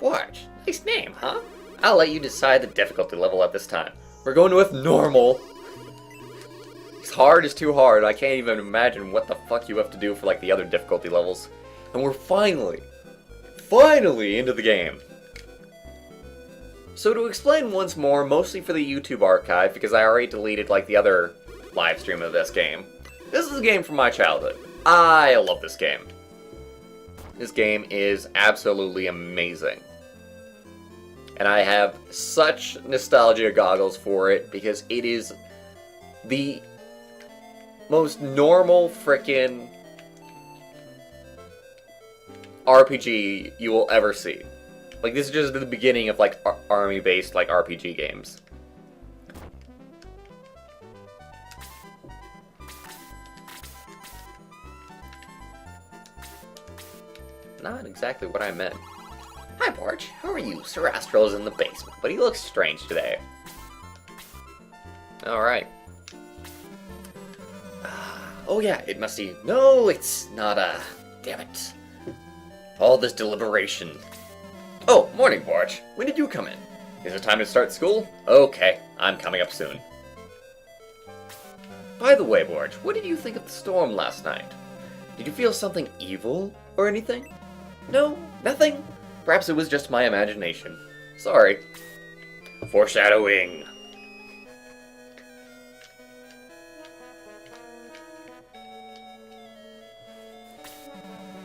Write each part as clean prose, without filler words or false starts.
Bwarch, nice name, huh? I'll let you decide the difficulty level at this time. We're going with normal. Hard is too hard. I can't even imagine what the fuck you have to do for like the other difficulty levels. And we're finally into the game. So to explain once more, mostly for the YouTube archive, because I already deleted like the other live stream of this game. This is a game from my childhood. I love this game. This game is absolutely amazing. And I have such nostalgia goggles for it because it is the most normal frickin' RPG you will ever see. Like, this is just the beginning of, like, army-based, like, RPG games. Not exactly what I meant. Hi, Bwarch. How are you? Sir Astral's in the basement, but he looks strange today. Alright. Oh yeah, it must be... No, it's not damn it. All this deliberation. Oh, morning, Bwarch. When did you come in? Is it time to start school? Okay, I'm coming up soon. By the way, Bwarch, what did you think of the storm last night? Did you feel something evil or anything? No, nothing? Perhaps it was just my imagination. Sorry. Foreshadowing.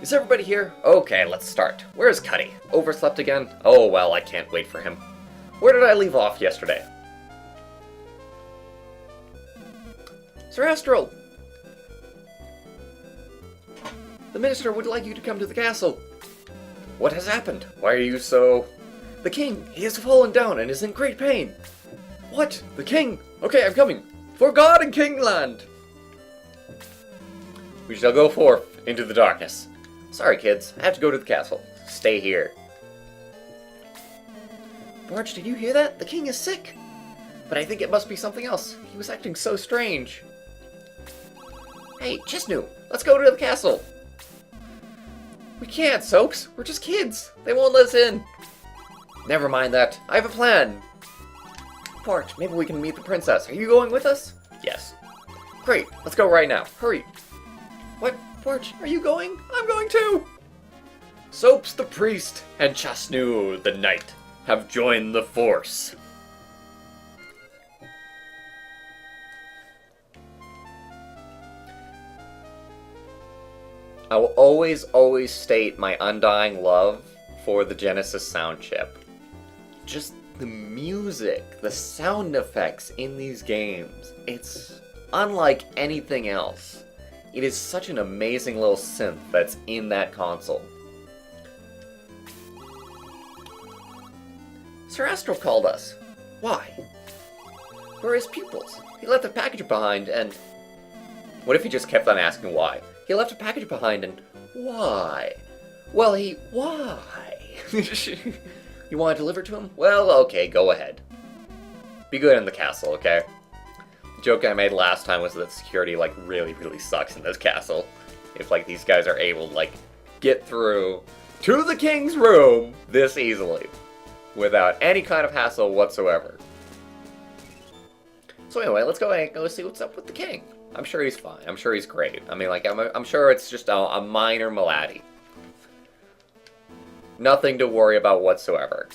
Is everybody here? Okay, let's start. Where's Cuddy? Overslept again? Oh well, I can't wait for him. Where did I leave off yesterday? Sir Astral! The minister would like you to come to the castle. What has happened? Why are you so... The king! He has fallen down and is in great pain! What? The king? Okay, I'm coming! For God and Kingland! We shall go forth into the darkness. Sorry, kids. I have to go to the castle. Stay here. Bwarch, did you hear that? The king is sick! But I think it must be something else. He was acting so strange. Hey, Chisnu! Let's go to the castle! We can't, Soaps. We're just kids. They won't let us in. Never mind that. I have a plan. Bwarch, maybe we can meet the princess. Are you going with us? Yes. Great. Let's go right now. Hurry. What? Bwarch, are you going? I'm going too! Soaps the priest and Chasnu the knight have joined the force. I will always state my undying love for the Genesis sound chip. Just the music, the sound effects in these games, it's unlike anything else. It is such an amazing little synth that's in that console. Sir Astral called us. Why? Where are his pupils? He left a package behind and... What if he just kept on asking why? He left a package behind and... Why? Well, why? You want to deliver to him? Well, okay, go ahead. Be good in the castle, okay? The joke I made last time was that security, like, really sucks in this castle. If, like, these guys are able to, like, get through to the king's room this easily. Without any kind of hassle whatsoever. So anyway, let's go ahead and go see what's up with the king. I'm sure he's fine. I'm sure he's great. I mean, like, I'm sure it's just a minor malady. Nothing to worry about whatsoever.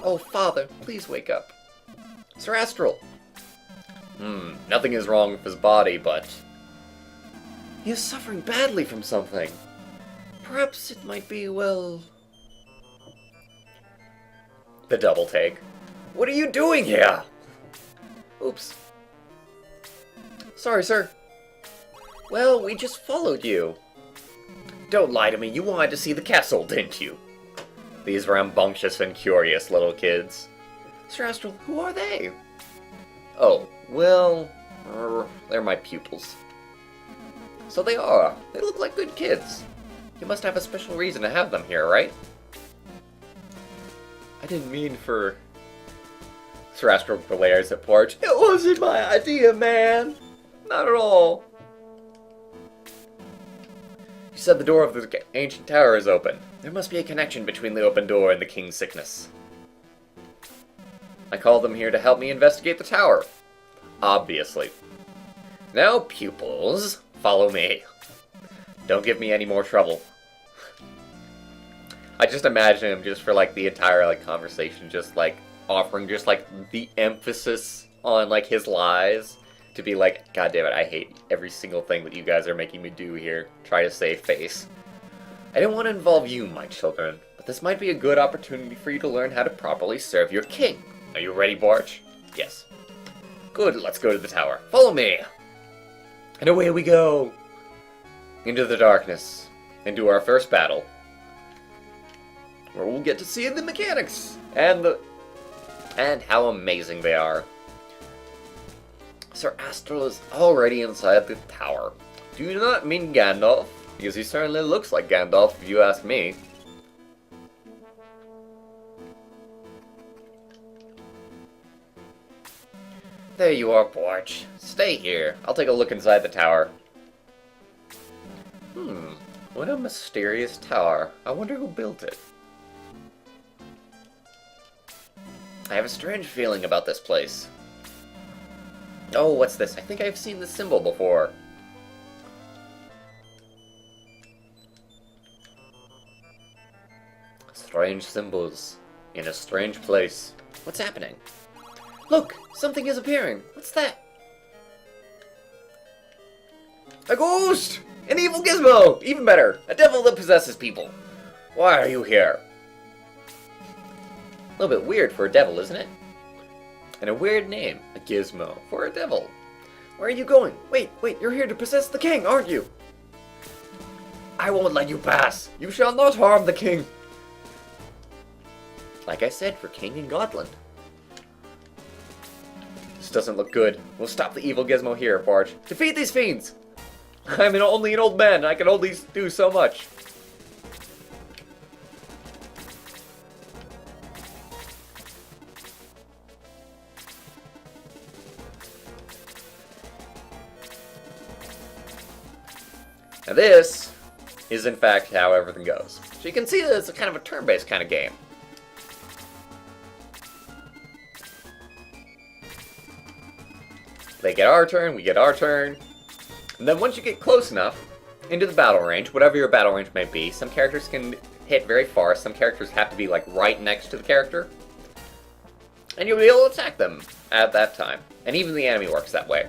Oh, Father, please wake up. Sir Astral. Nothing is wrong with his body, but... he is suffering badly from something. Perhaps it might be, well... The double take. What are you doing here? Oops. Sorry, sir. Well, we just followed you. Don't lie to me, you wanted to see the castle, didn't you? These rambunctious and curious little kids. Sir Astral, who are they? Oh, well... they're my pupils. So they are. They look like good kids. You must have a special reason to have them here, right? I didn't mean for... Sir Astral glares at Bwarch. It wasn't my idea, man! Not at all. You You said the door of the ancient tower is open. There must be a connection between the open door and the king's sickness. I called them here to help me investigate the tower. Obviously. Now, pupils, follow me. Don't give me any more trouble. I just imagine him just for, like, the entire, like, conversation, just, like, offering just, like, the emphasis on, like, his lies. To be like, God damn it, I hate every single thing that you guys are making me do here. Try to save face. I don't want to involve you, my children, but this might be a good opportunity for you to learn how to properly serve your king. Are you ready, Bwarch? Yes. Good, let's go to the tower. Follow me! And away we go! Into the darkness. Into our first battle. Where we'll get to see the mechanics! And how amazing they are. Sir Astral is already inside the tower. Do you not mean Gandalf? Because he certainly looks like Gandalf, if you ask me. There you are, Bwarch. Stay here. I'll take a look inside the tower. What a mysterious tower. I wonder who built it. I have a strange feeling about this place. Oh, what's this? I think I've seen this symbol before. Strange symbols in a strange place. What's happening? Look! Something is appearing! What's that? A ghost! An evil gizmo! Even better! A devil that possesses people! Why are you here? A little bit weird for a devil, isn't it? And a weird name, a gizmo, for a devil. Where are you going? Wait, you're here to possess the king, aren't you? I won't let you pass! You shall not harm the king! Like I said, for King and Godland. This doesn't look good. We'll stop the evil gizmo here, Bwarch. Defeat these fiends! I'm only an old man, I can only do so much. Now this is in fact how everything goes. So you can see that it's a kind of a turn-based kind of game. They get our turn, we get our turn. And then once you get close enough into the battle range, whatever your battle range may be, some characters can hit very far, some characters have to be like right next to the character. And you'll be able to attack them at that time. And even the enemy works that way.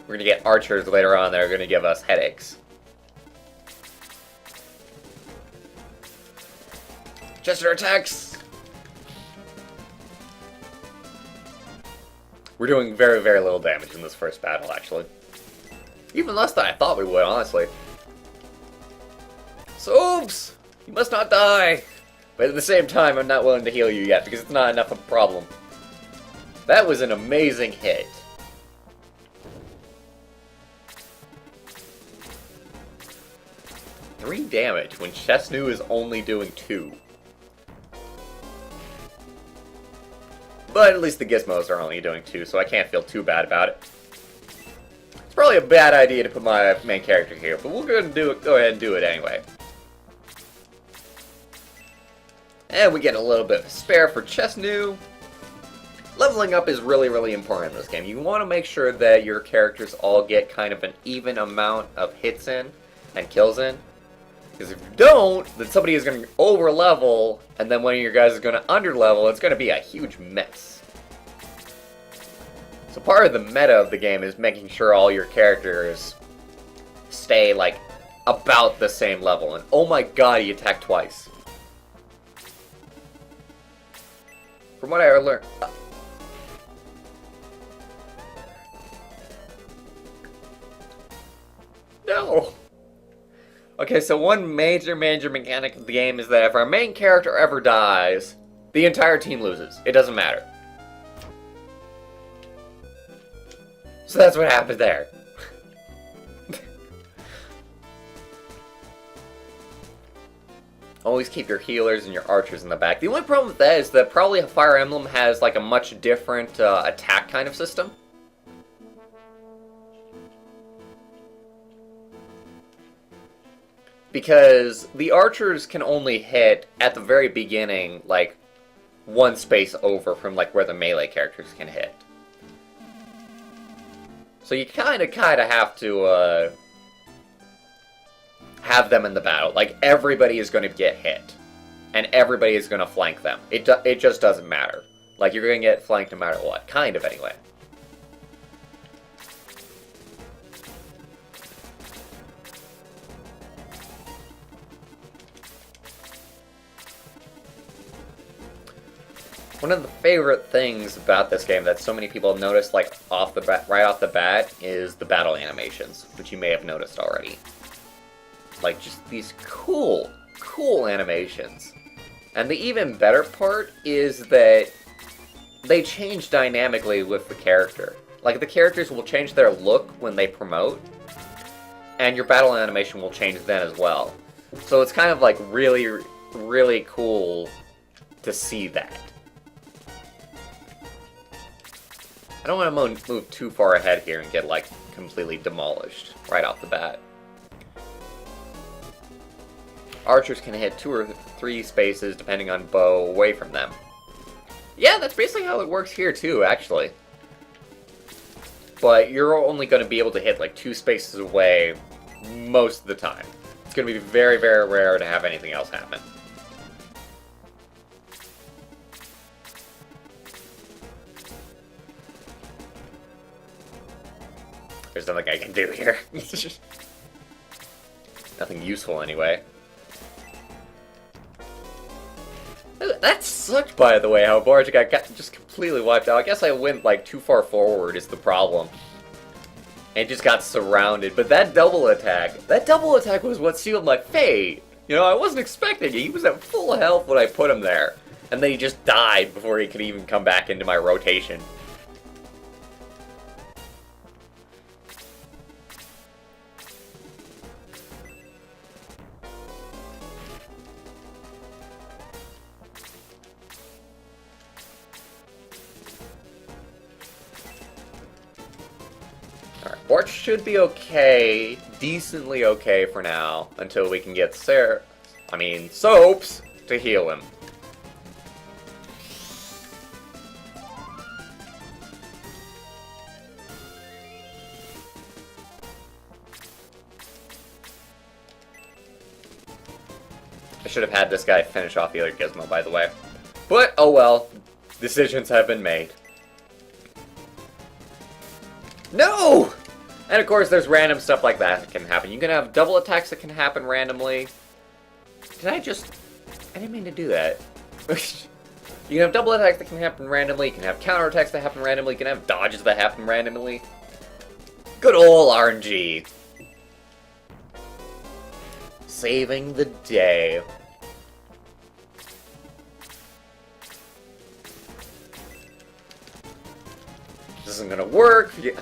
We're going to get archers later on that are going to give us headaches. Chester attacks! We're doing very, very little damage in this first battle, actually. Even less than I thought we would, honestly. So, oops! You must not die! But at the same time, I'm not willing to heal you yet, because it's not enough of a problem. That was an amazing hit. Three damage when Chesnu is only doing 2. But at least the gizmos are only doing 2, so I can't feel too bad about it. It's probably a bad idea to put my main character here, but we'll go ahead and do it anyway. And we get a little bit of a spare for Chesnu. Leveling up is really, really important in this game. You want to make sure that your characters all get kind of an even amount of hits in and kills in. Because if you don't, then somebody is going to over-level, and then one of your guys is going to under-level. It's going to be a huge mess. So part of the meta of the game is making sure all your characters stay, like, about the same level. And oh my god, he attacked twice. From what I learned... No! Okay, so one major mechanic of the game is that if our main character ever dies, the entire team loses. It doesn't matter. So that's what happened there. Always keep your healers and your archers in the back. The only problem with that is that probably Fire Emblem has like a much different attack kind of system. Because the archers can only hit at the very beginning, like, one space over from, like, where the melee characters can hit. So you kinda have to, have them in the battle. Like, everybody is gonna get hit. And everybody is gonna flank them. It just doesn't matter. Like, you're gonna get flanked no matter what. Kind of, anyway. One of the favorite things about this game that so many people have noticed, like, right off the bat, is the battle animations, which you may have noticed already. Like, just these cool animations. And the even better part is that they change dynamically with the character. Like, the characters will change their look when they promote, and your battle animation will change then as well. So it's kind of, like, really, really cool to see that. I don't want to move too far ahead here and get, like, completely demolished right off the bat. Archers can hit 2 or 3 spaces, depending on bow, away from them. Yeah, that's basically how it works here, too, actually. But you're only going to be able to hit, like, 2 spaces away most of the time. It's going to be very, very rare to have anything else happen. There's nothing I can do here. Nothing useful, anyway. That sucked, by the way, how Bwarch got just completely wiped out. I guess I went, like, too far forward is the problem. And just got surrounded. But that double attack was what sealed my fate. You know, I wasn't expecting it. He was at full health when I put him there. And then he just died before he could even come back into my rotation. Bwarch should be okay, decently okay for now, until we can get Soaps to heal him. I should have had this guy finish off the other gizmo, by the way. But, oh well, decisions have been made. No! And of course, there's random stuff like that can happen. You can have double attacks that can happen randomly. I didn't mean to do that. You can have double attacks that can happen randomly. You can have counter attacks that happen randomly. You can have dodges that happen randomly. Good ol' RNG. Saving the day. This isn't gonna work. Yeah.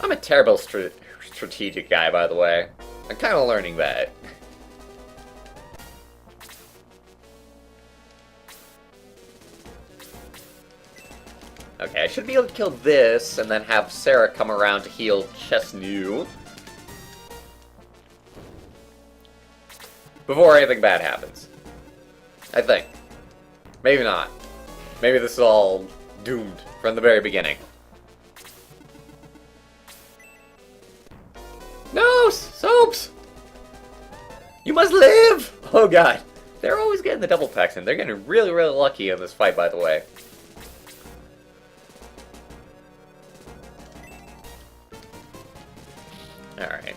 I'm a terrible strategic guy, by the way. I'm kind of learning that. Okay, I should be able to kill this, and then have Sarah come around to heal Chesnu. Before anything bad happens. I think. Maybe not. Maybe this is all doomed from the very beginning. No! Soaps! You must live! Oh god. They're always getting the double attacks in. They're getting really, really lucky in this fight, by the way. Alright.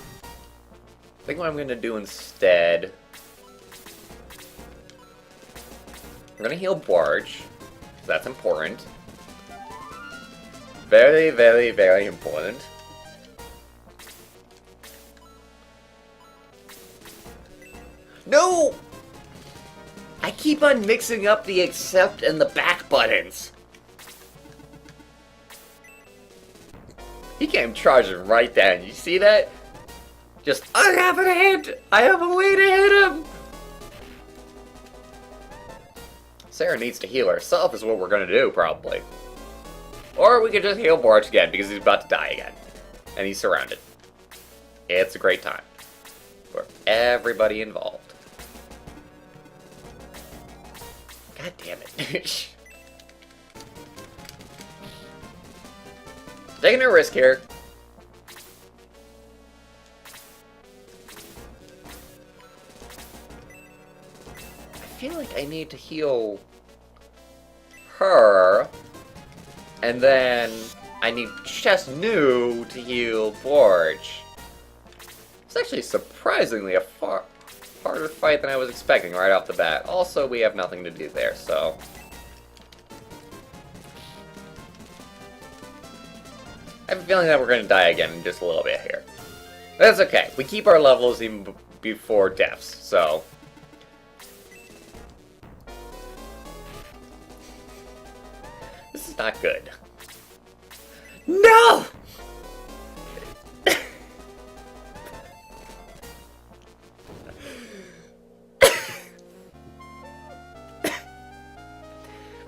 I think what I'm going to do instead... I'm going to heal Bwarch. That's important. Very, very, very important. No! I keep on mixing up the accept and the back buttons. He came charging right down. You see that? Just, I have a hit! I have a way to hit him! Sarah needs to heal herself is what we're gonna do, probably. Or we could just heal Bwarch again, because he's about to die again. And he's surrounded. It's a great time for everybody involved. God damn it. Taking a risk here. I feel like I need to heal her, and then I need just new to heal Bwarch. It's actually surprisingly a far harder fight than I was expecting right off the bat. Also, we have nothing to do there, so... I have a feeling that we're going to die again in just a little bit here. That's okay. We keep our levels even before deaths, so... This is not good. No!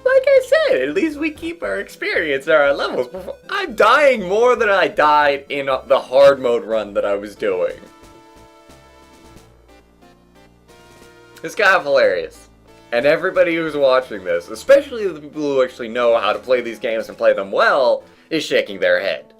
Like I said, at least we keep our experience and our levels before. I'm dying more than I died in the hard mode run that I was doing. It's kind of hilarious. And everybody who's watching this, especially the people who actually know how to play these games and play them well, is shaking their head.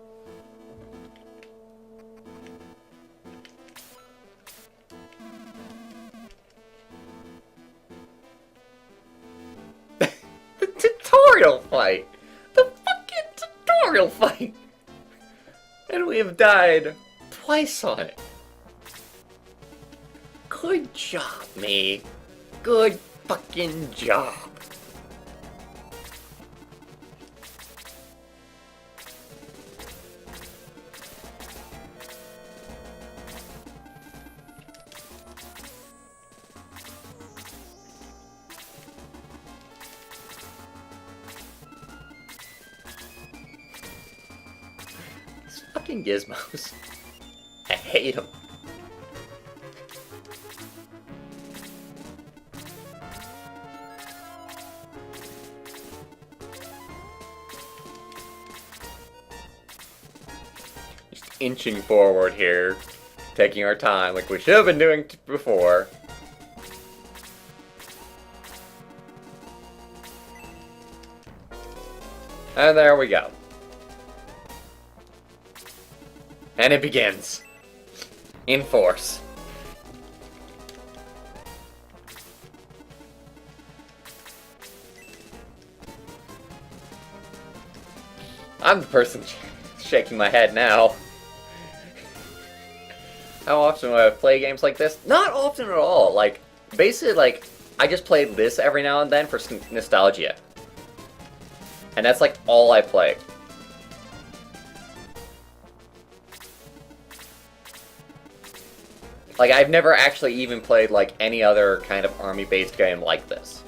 The tutorial fight! The fucking tutorial fight! And we have died twice on it. Good job, me. Good fucking job. These fucking gizmos. I hate them. Inching forward here, taking our time like we should have been doing before. And there we go. And it begins. In force. I'm the person shaking my head now. How often do I play games like this? Not often at all. Like, basically, like, I just play this every now and then for nostalgia. And that's, like, all I play. Like, I've never actually even played, like, any other kind of army-based game like this.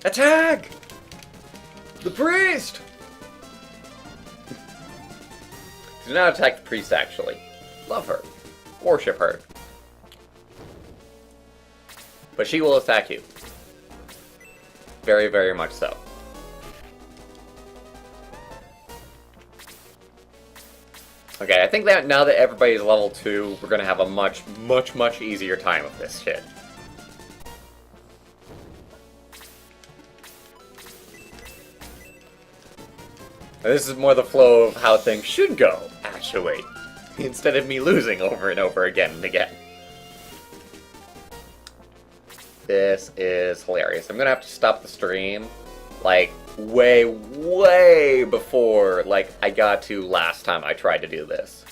Attack! The priest! Do not attack the priest, actually. Love her. Worship her. But she will attack you. Very, very much so. Okay, I think that now that everybody's level 2, we're gonna have a much, much, much easier time with this shit. This is more the flow of how things should go, actually. Instead of me losing over and over again and again. This is hilarious. I'm gonna have to stop the stream, like, way, way before, like, I got to last time I tried to do this.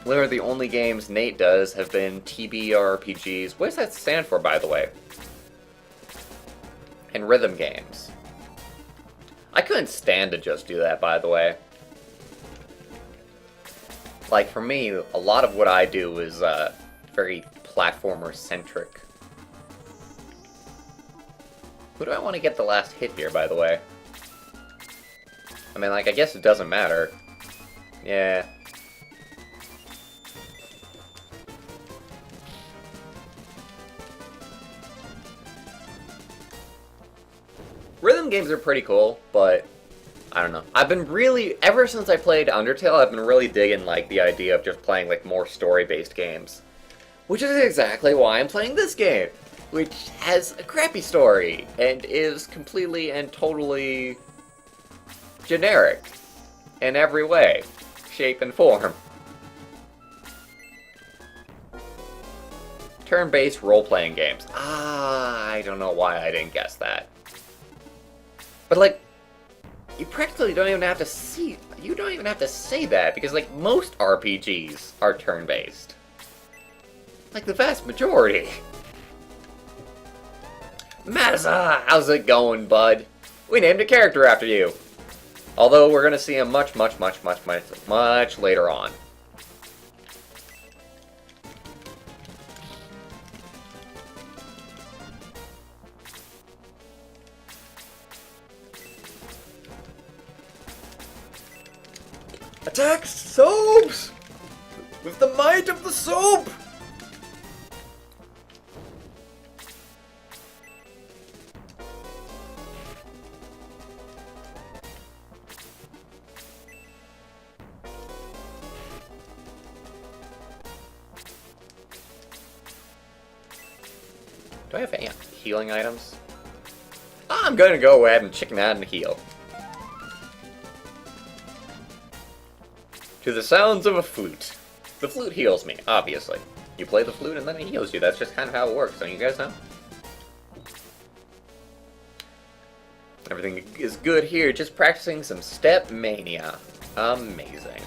Literally the only games Nate does have been TBRPGs. What does that stand for, by the way? And rhythm games. I couldn't stand to just do that, by the way. Like, for me, a lot of what I do is very platformer-centric. Who do I want to get the last hit here, by the way? I mean, like, I guess it doesn't matter. Yeah. Rhythm games are pretty cool, but I don't know. I've been really, ever since I played Undertale, I've been really digging, like, the idea of just playing, like, more story-based games. Which is exactly why I'm playing this game, which has a crappy story, and is completely and totally generic in every way, shape, and form. Turn-based role-playing games. I don't know why I didn't guess that. But, like, you practically don't even have to see... You don't even have to say that, because, like, most RPGs are turn-based. Like, the vast majority. Mazza! How's it going, bud? We named a character after you. Although, we're gonna see him much later on. Attack soaps! With the might of the soap! Do I have any healing items? I'm gonna go ahead and chicken out and heal. To the sounds of a flute. The flute heals me, obviously. You play the flute and then it heals you. That's just kind of how it works, don't you guys know? Everything is good here, just practicing some Step Mania. Amazing.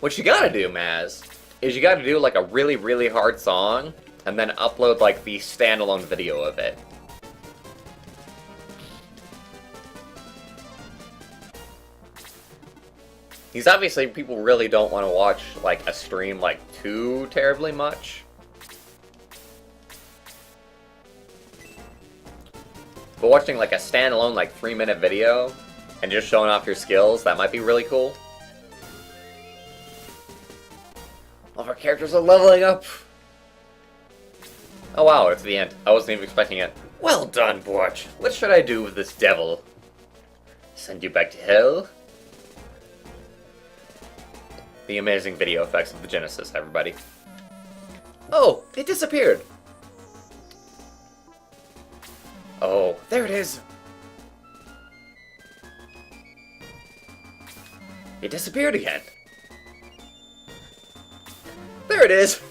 What you gotta do, Maz, is you gotta do like a really hard song, and then upload like the standalone video of it. Because obviously people really don't want to watch like a stream like too terribly much. But watching like a standalone like 3-minute video and just showing off your skills, that might be really cool. All of our characters are leveling up! Oh wow, it's the end. I wasn't even expecting it. Well done, Bwarch. What should I do with this devil? Send you back to hell? The amazing video effects of the Genesis, everybody. Oh, it disappeared! Oh, there it is! It disappeared again! There it is!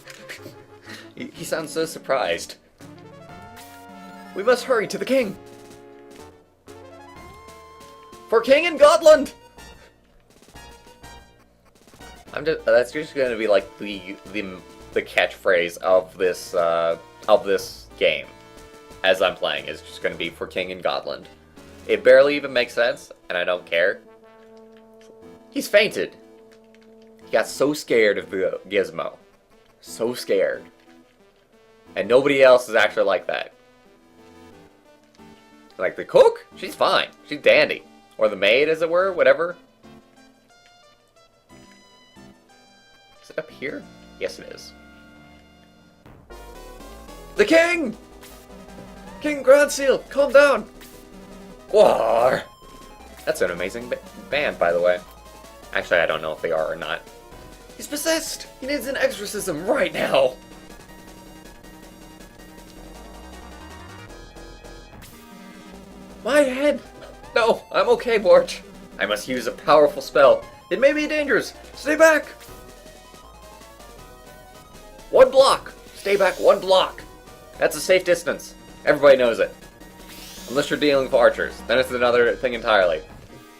He sounds so surprised. We must hurry to the king! For King in Godland! That's just gonna be like the catchphrase of this game, as I'm playing, is just gonna be for King in Godland. It barely even makes sense, and I don't care. He's fainted. He got so scared of the Gizmo. So scared. And nobody else is actually like that. Like the cook? She's fine. She's dandy. Or the maid, as it were, whatever. Is it up here? Yes, it is. The king! King Grandseal, calm down! Gwar! That's an amazing band, by the way. Actually, I don't know if they are or not. He's possessed! He needs an exorcism right now! My head! No, I'm okay, Bwarch. I must use a powerful spell. It may be dangerous. Stay back! 1 block! Stay back 1 block! That's a safe distance. Everybody knows it. Unless you're dealing with archers. Then it's another thing entirely.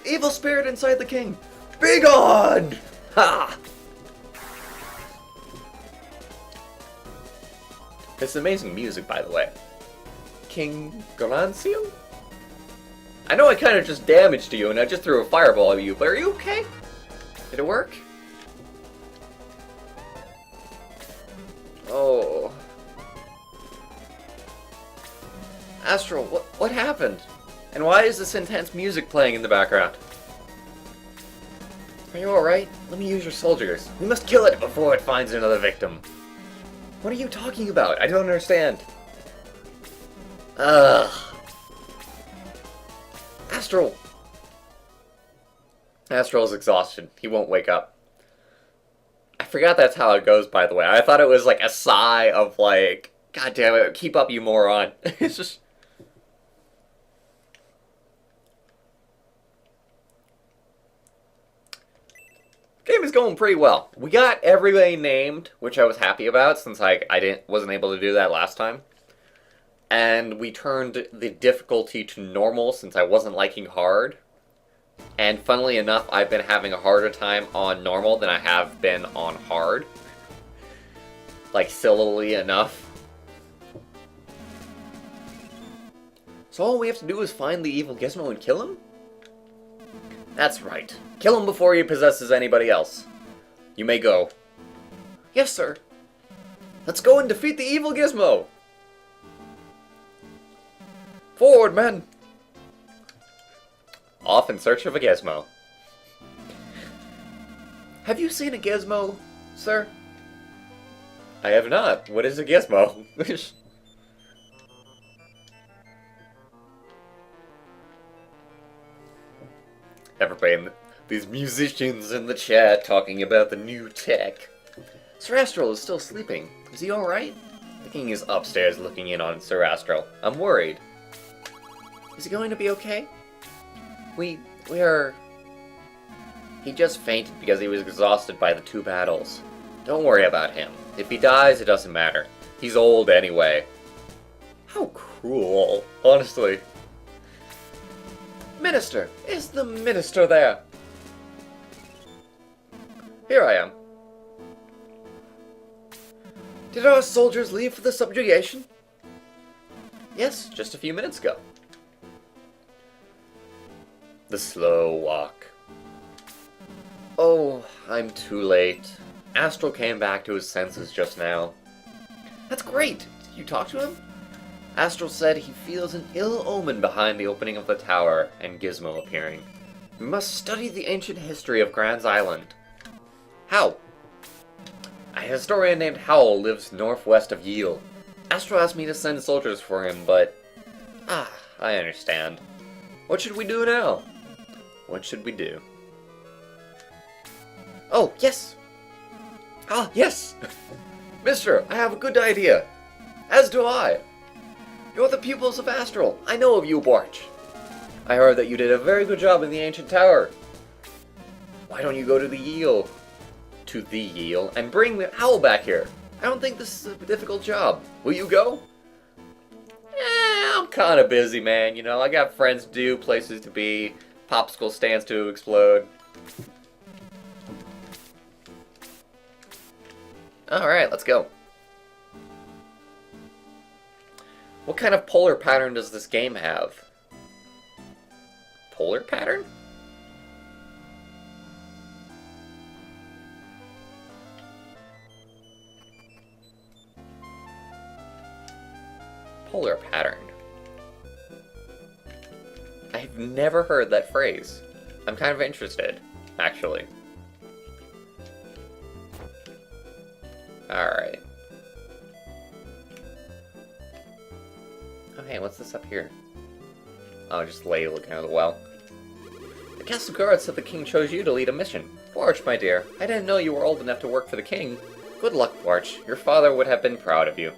Evil spirit inside the king! Be gone! Ha! It's amazing music, by the way. King Grandseal? I know I kind of just damaged you and I just threw a fireball at you, but are you okay? Did it work? Oh. Astral, what happened? And why is this intense music playing in the background? Are you alright? Let me use your soldiers. We must kill it before it finds another victim. What are you talking about? I don't understand. Ugh. Astral. Astral's exhausted. He won't wake up. I forgot that's how it goes, by the way. I thought it was like a sigh of like, God damn it, keep up, you moron. It's just... Game is going pretty well. We got everybody named, which I was happy about since I wasn't able to do that last time. And we turned the difficulty to normal since I wasn't liking hard. And funnily enough, I've been having a harder time on normal than I have been on hard. Like, sillily enough. So all we have to do is find the evil Gizmo and kill him? That's right. Kill him before he possesses anybody else. You may go. Yes, sir. Let's go and defeat the evil Gizmo! Forward, men! Off in search of a Gizmo. Have you seen a Gizmo, sir? I have not. What is a Gizmo? Everybody, these musicians in the chat talking about the new tech. Sir Astral is still sleeping. Is he alright? The king is upstairs looking in on Sir Astral. I'm worried. Is he going to be okay? We are... He just fainted because he was exhausted by the 2 battles. Don't worry about him. If he dies, it doesn't matter. He's old anyway. How cruel, honestly. Minister! Is the minister there? Here I am. Did our soldiers leave for the subjugation? Yes, just a few minutes ago. The slow walk. Oh, I'm too late. Astral came back to his senses just now. That's great! Did you talk to him? Astral said he feels an ill omen behind the opening of the tower and Gizmo appearing. We must study the ancient history of Grand's Island. How? A historian named Howl lives northwest of Yale. Astral asked me to send soldiers for him, but... I understand. What should we do now? What should we do? Oh, yes! Ah, yes! Mister, I have a good idea. As do I. You're the pupils of Astral. I know of you, Bwarch. I heard that you did a very good job in the ancient tower. Why don't you go to the Yale? To the Yale, and bring the owl back here. I don't think this is a difficult job. Will you go? I'm kind of busy, man. You know, I got friends to do, places to be, popsicle stands to explode. Alright, let's go. What kind of polar pattern does this game have? Polar pattern? Polar pattern. I've never heard that phrase. I'm kind of interested, actually. Alright. Oh hey, what's this up here? Oh, just lay looking at the well. The castle guard said the king chose you to lead a mission. Bwarch, my dear, I didn't know you were old enough to work for the king. Good luck, Bwarch. Your father would have been proud of you.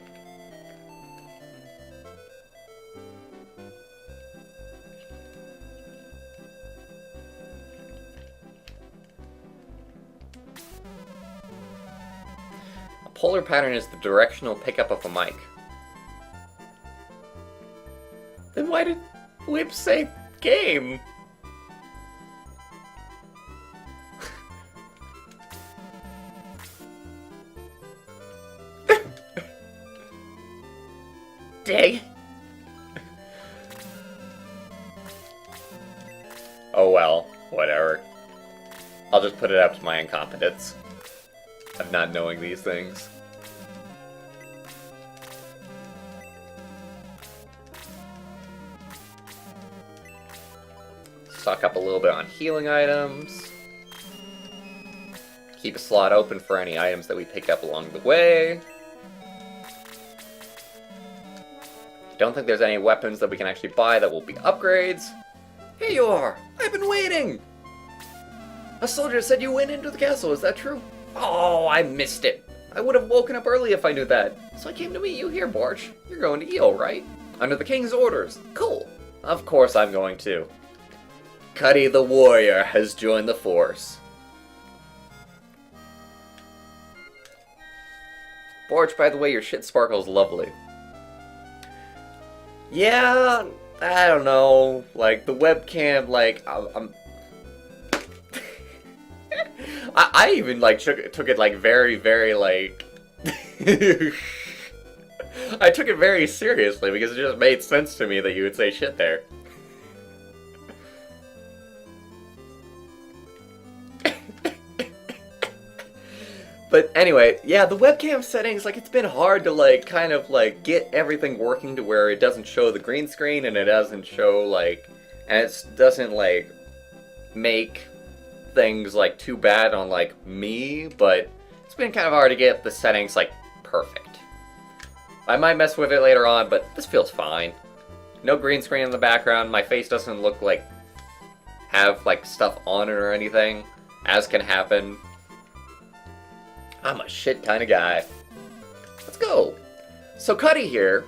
A polar pattern is the directional pickup of a mic. Then why did Whip say game? Dang. Oh well, whatever. I'll just put it up to my incompetence of not knowing these things. stock up a little bit on healing items. Keep a slot open for any items that we pick up along the way. Don't think there's any weapons that we can actually buy that will be upgrades. Here you are! I've been waiting! A soldier said you went into the castle, is that true? Oh, I missed it. I would have woken up early if I knew that. So I came to meet you here, Bwarch. You're going to Eel, right? Under the king's orders. Cool. Of course I'm going to. Cuddy the warrior has joined the force. Bwarch, by the way, your shit sparkles lovely. Yeah, I don't know. Like, the webcam, like, I'm... I even, like, took it, like, very, very, like... I took it very seriously because it just made sense to me that you would say shit there. But anyway, yeah, the webcam settings, like, it's been hard to, like, kind of, like, get everything working to where it doesn't show the green screen and it doesn't show, like, and it doesn't, like, make things, like, too bad on, like, me, but it's been kind of hard to get the settings, like, perfect. I might mess with it later on, but this feels fine. No green screen in the background, my face doesn't look like, have, like, stuff on it or anything, as can happen. I'm a shit kind of guy. Let's go! So Cuddy here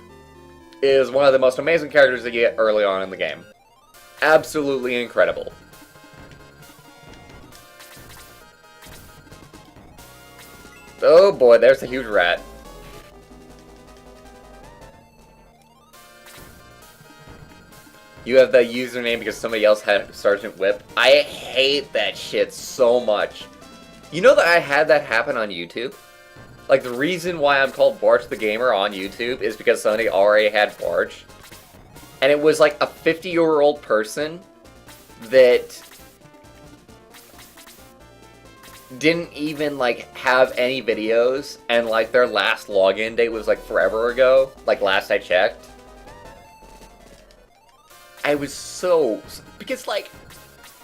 is one of the most amazing characters that you get early on in the game. Absolutely incredible. Oh boy, there's a huge rat. You have the username because somebody else had Sergeant Whip. I hate that shit so much. You know that I had that happen on YouTube? Like, the reason why I'm called Bwarch the Gamer on YouTube is because somebody already had Bwarch. And it was like a 50-year-old person that didn't even, like, have any videos, and, like, their last login date was, like, forever ago. Like, last I checked. I was so... Because, like...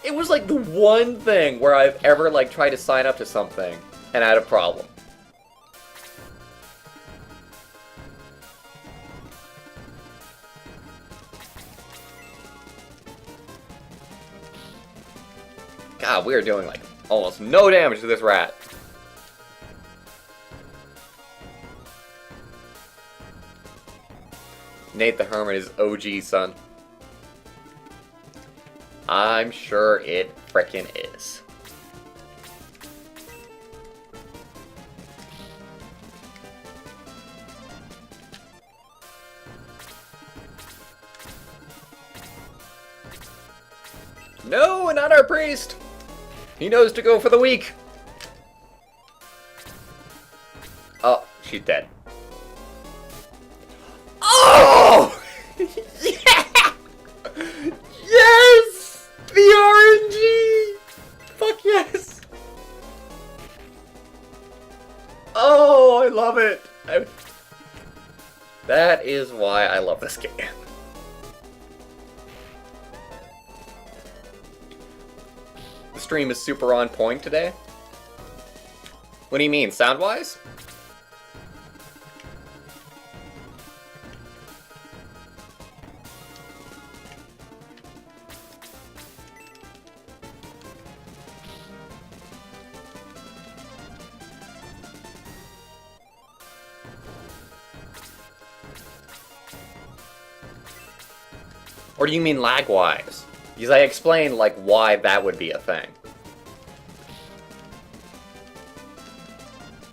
It was, like, the one thing where I've ever, like, tried to sign up to something and had a problem. God, we are doing, like, almost no damage to this rat. Nate the Hermit is OG, son. I'm sure it frickin' is. No, not our priest! He knows to go for the weak! Oh, she's dead. Oh! Yeah! Yes! The RNG! Fuck yes! Oh, I love it! That is why I love this game. The stream is super on point today. What do you mean, sound-wise? Or do you mean lag-wise? Because I explained, like, why that would be a thing.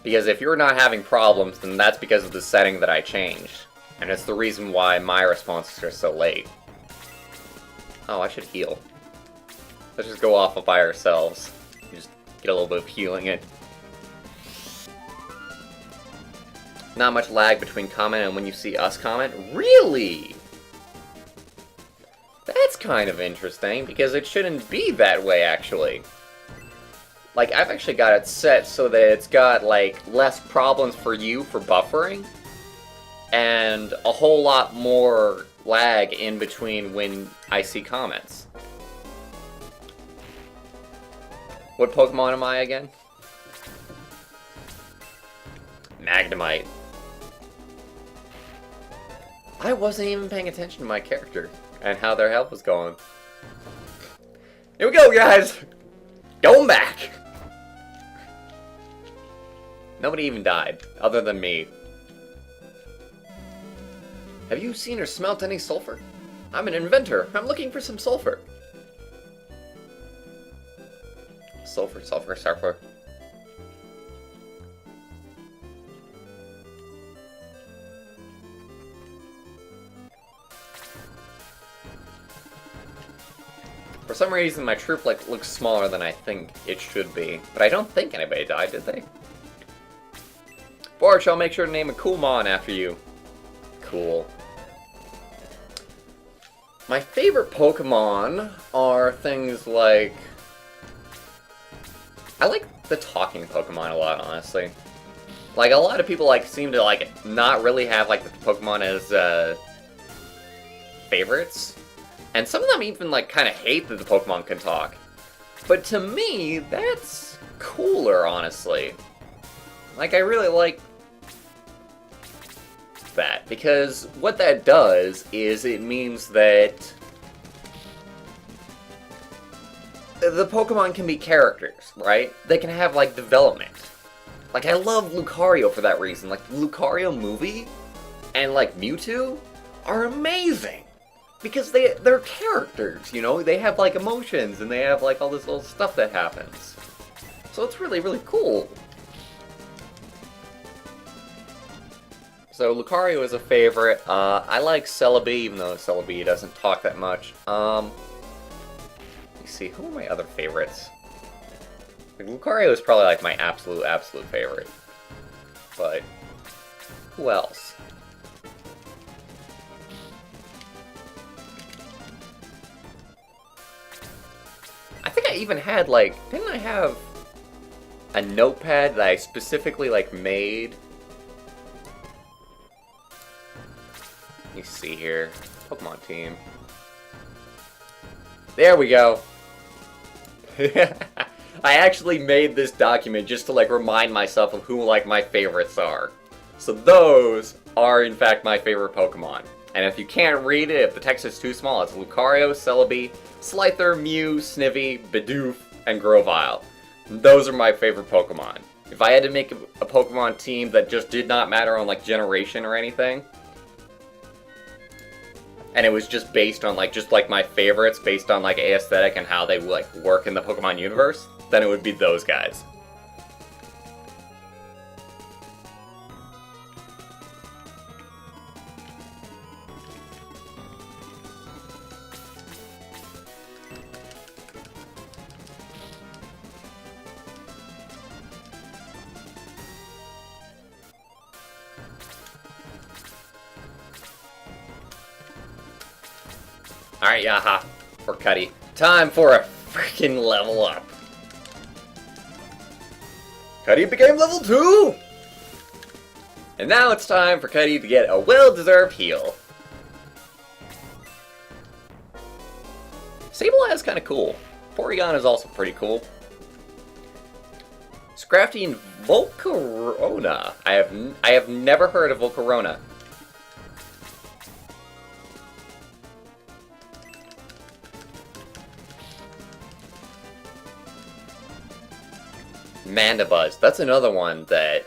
Because if you're not having problems, then that's because of the setting that I changed. And it's the reason why my responses are so late. Oh, I should heal. Let's just go off by ourselves. Just get a little bit of healing in. Not much lag between comment and when you see us comment. Really? That's kind of interesting, because it shouldn't be that way, actually. Like, I've actually got it set so that it's got, like, less problems for you for buffering, and a whole lot more lag in between when I see comments. What Pokemon am I again? Magnemite. I wasn't even paying attention to my character and how their health was going. Here we go, guys! Going back! Nobody even died, other than me. Have you seen or smelt any sulfur? I'm an inventor. I'm looking for some sulfur. Sulfur, sulfur, sulfur. For some reason, my troop looks smaller than I think it should be. But I don't think anybody died, did they? Bwarch, I'll make sure to name a cool mon after you. Cool. My favorite Pokemon are things like... I like the talking Pokemon a lot, honestly. Like, a lot of people seem to not really have the Pokemon as favorites. And some of them even kind of hate that the Pokemon can talk. But to me, that's cooler, honestly. I really like that, because what that does is it means that the Pokemon can be characters, right? They can have, development. I love Lucario for that reason. The Lucario movie and, Mewtwo are amazing. Because they're characters, you know? They have, emotions, and they have, all this little stuff that happens. So it's really, really cool. So Lucario is a favorite. I like Celebi, even though Celebi doesn't talk that much. Let me see, who are my other favorites? Lucario is probably my absolute favorite. But who else? I think I even had didn't I have a notepad that I specifically made? Let me see here. Pokemon team. There we go. I actually made this document just to remind myself of who my favorites are. So those are in fact my favorite Pokemon. And if you can't read it, if the text is too small, it's Lucario, Celebi, Slifer, Mew, Snivy, Bidoof, and Grovyle. Those are my favorite Pokemon. If I had to make a Pokemon team that just did not matter on generation or anything, and it was just based on just my favorites, based on aesthetic and how they work in the Pokemon universe, then it would be those guys. Alright, Yaha, or Cuddy. Time for a freaking level up. Cuddy became level 2! And now it's time for Cuddy to get a well-deserved heal. Sableye is kind of cool. Porygon is also pretty cool. Scrafty and Volcarona. I have never heard of Volcarona. Mandibuzz. That's another one that...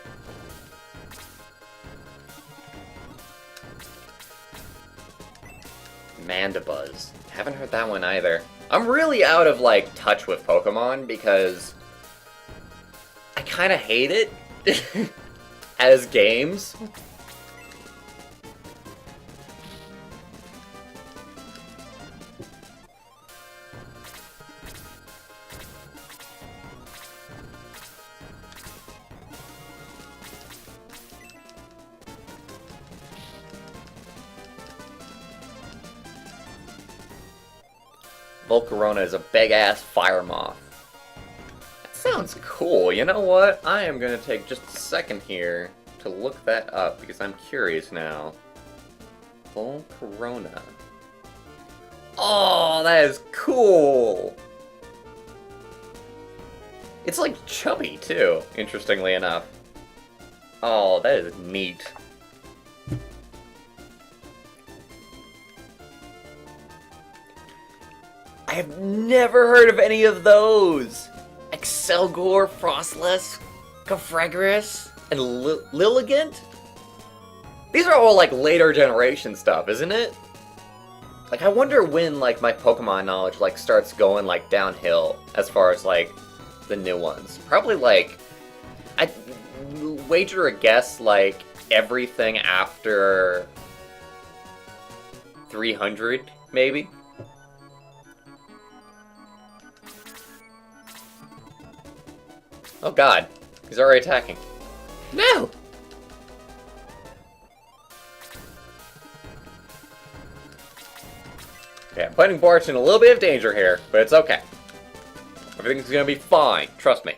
Mandibuzz. Haven't heard that one either. I'm really out of, touch with Pokemon because I kind of hate it as games. Volcarona is a big-ass fire moth. That sounds cool. You know what? I am going to take just a second here to look that up because I'm curious now. Volcarona. Oh, that is cool! It's like chubby too, interestingly enough. Oh, that is neat. I have never heard of any of those! Excelgor, Frostless, Cofragris, and Lilligant? These are all, like, later generation stuff, isn't it? Like, I wonder when, like, my Pokemon knowledge, like, starts going, like, downhill as far as, like, the new ones. Probably, like, I'd wager a guess, like, everything after 300, maybe? Oh god, he's already attacking. No! Okay, I'm putting Bwarch in a little bit of danger here, but it's okay. Everything's gonna be fine, trust me.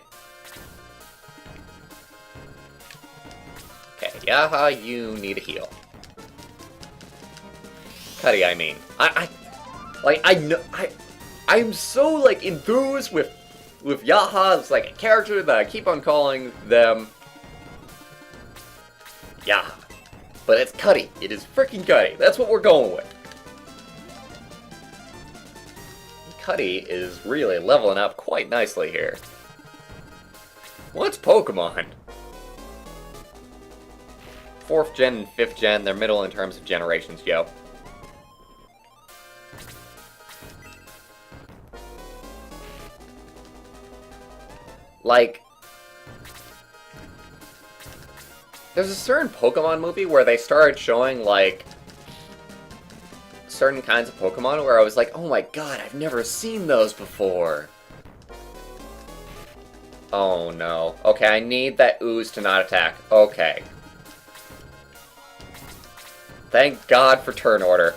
Okay, Yaha, you need a heal. Cuddy, I mean. I'm so, like, enthused with Yaha. It's like a character that I keep on calling them Yaha. But it's Cuddy. It is freaking Cuddy. That's what we're going with. Cuddy is really leveling up quite nicely here. What's Pokemon? 4th gen and 5th gen, they're middle in terms of generations, yo. Like, there's a certain Pokemon movie where they started showing, like, certain kinds of Pokemon where I was like, oh my god, I've never seen those before. Oh no. Okay, I need that ooze to not attack. Okay. Thank God for turn order.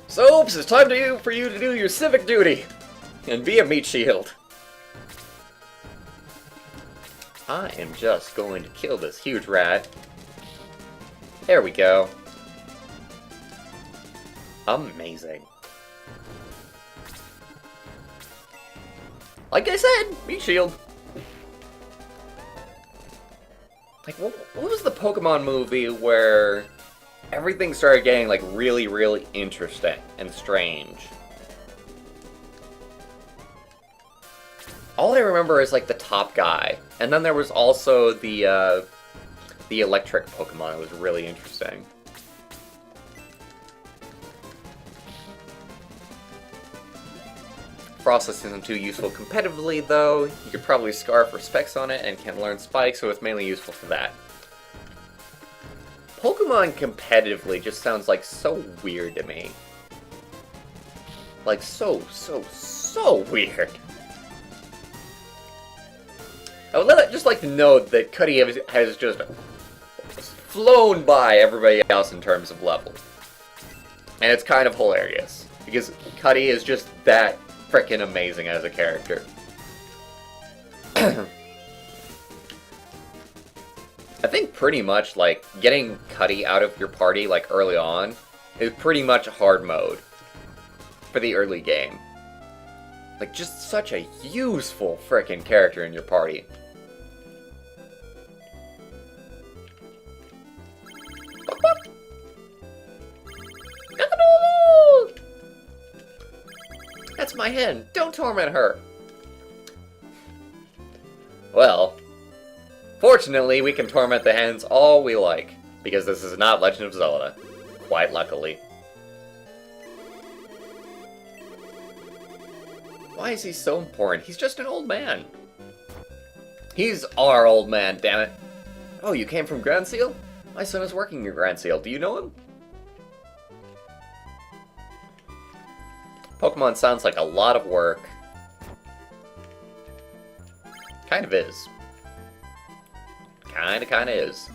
So, it's time for you to do your civic duty and be a meat shield. I am just going to kill this huge rat. There we go. Amazing. Like I said, meat shield. Like, what was the Pokemon movie where everything started getting, like, really, really interesting and strange? All I remember is, like, the top guy. And then there was also the electric Pokemon. It was really interesting. Frostless isn't too useful competitively, though. You could probably Scarf or Specs on it and can learn Spike, so it's mainly useful for that. Pokemon competitively just sounds, like, so weird to me. Like, so weird. I would just like to note that Cuddy has just flown by everybody else in terms of level. And it's kind of hilarious, because Cuddy is just that frickin' amazing as a character. I think pretty much, like, getting Cuddy out of your party, like, early on, is pretty much a hard mode for the early game. Like, just such a useful frickin' character in your party. That's my hen! Don't torment her! Well, fortunately, we can torment the hens all we like, because this is not Legend of Zelda. Quite luckily. Why is he so important? He's just an old man. He's our old man, damn it. Oh, you came from Grand Seal? My son is working in Grand Seal. Do you know him? Pokemon sounds like a lot of work. Kind of is. Kinda is.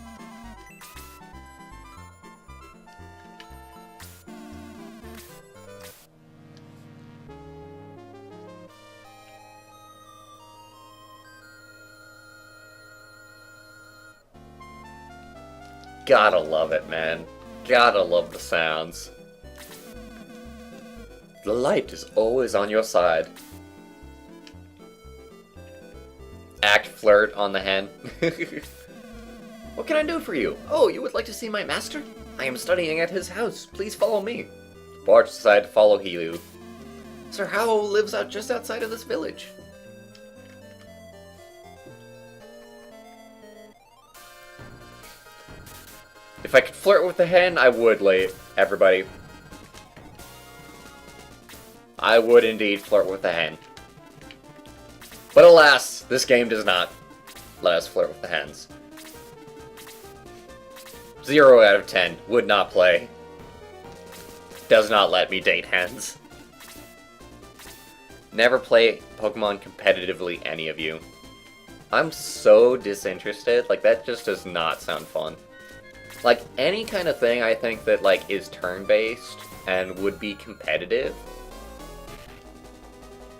Gotta love it, man. Gotta love the sounds. The light is always on your side. Act flirt on the hen. What can I do for you? Oh, you would like to see my master? I am studying at his house. Please follow me. Bwarch decided to follow Hilu. Sir Howell lives out just outside of this village. If I could flirt with the hen, I would, everybody. I would indeed flirt with the hen. But alas, this game does not let us flirt with the hens. 0 out of 10. Would not play. Does not let me date hens. Never play Pokemon competitively, any of you. I'm so disinterested. Like, that just does not sound fun. Like, any kind of thing I think that, like, is turn-based and would be competitive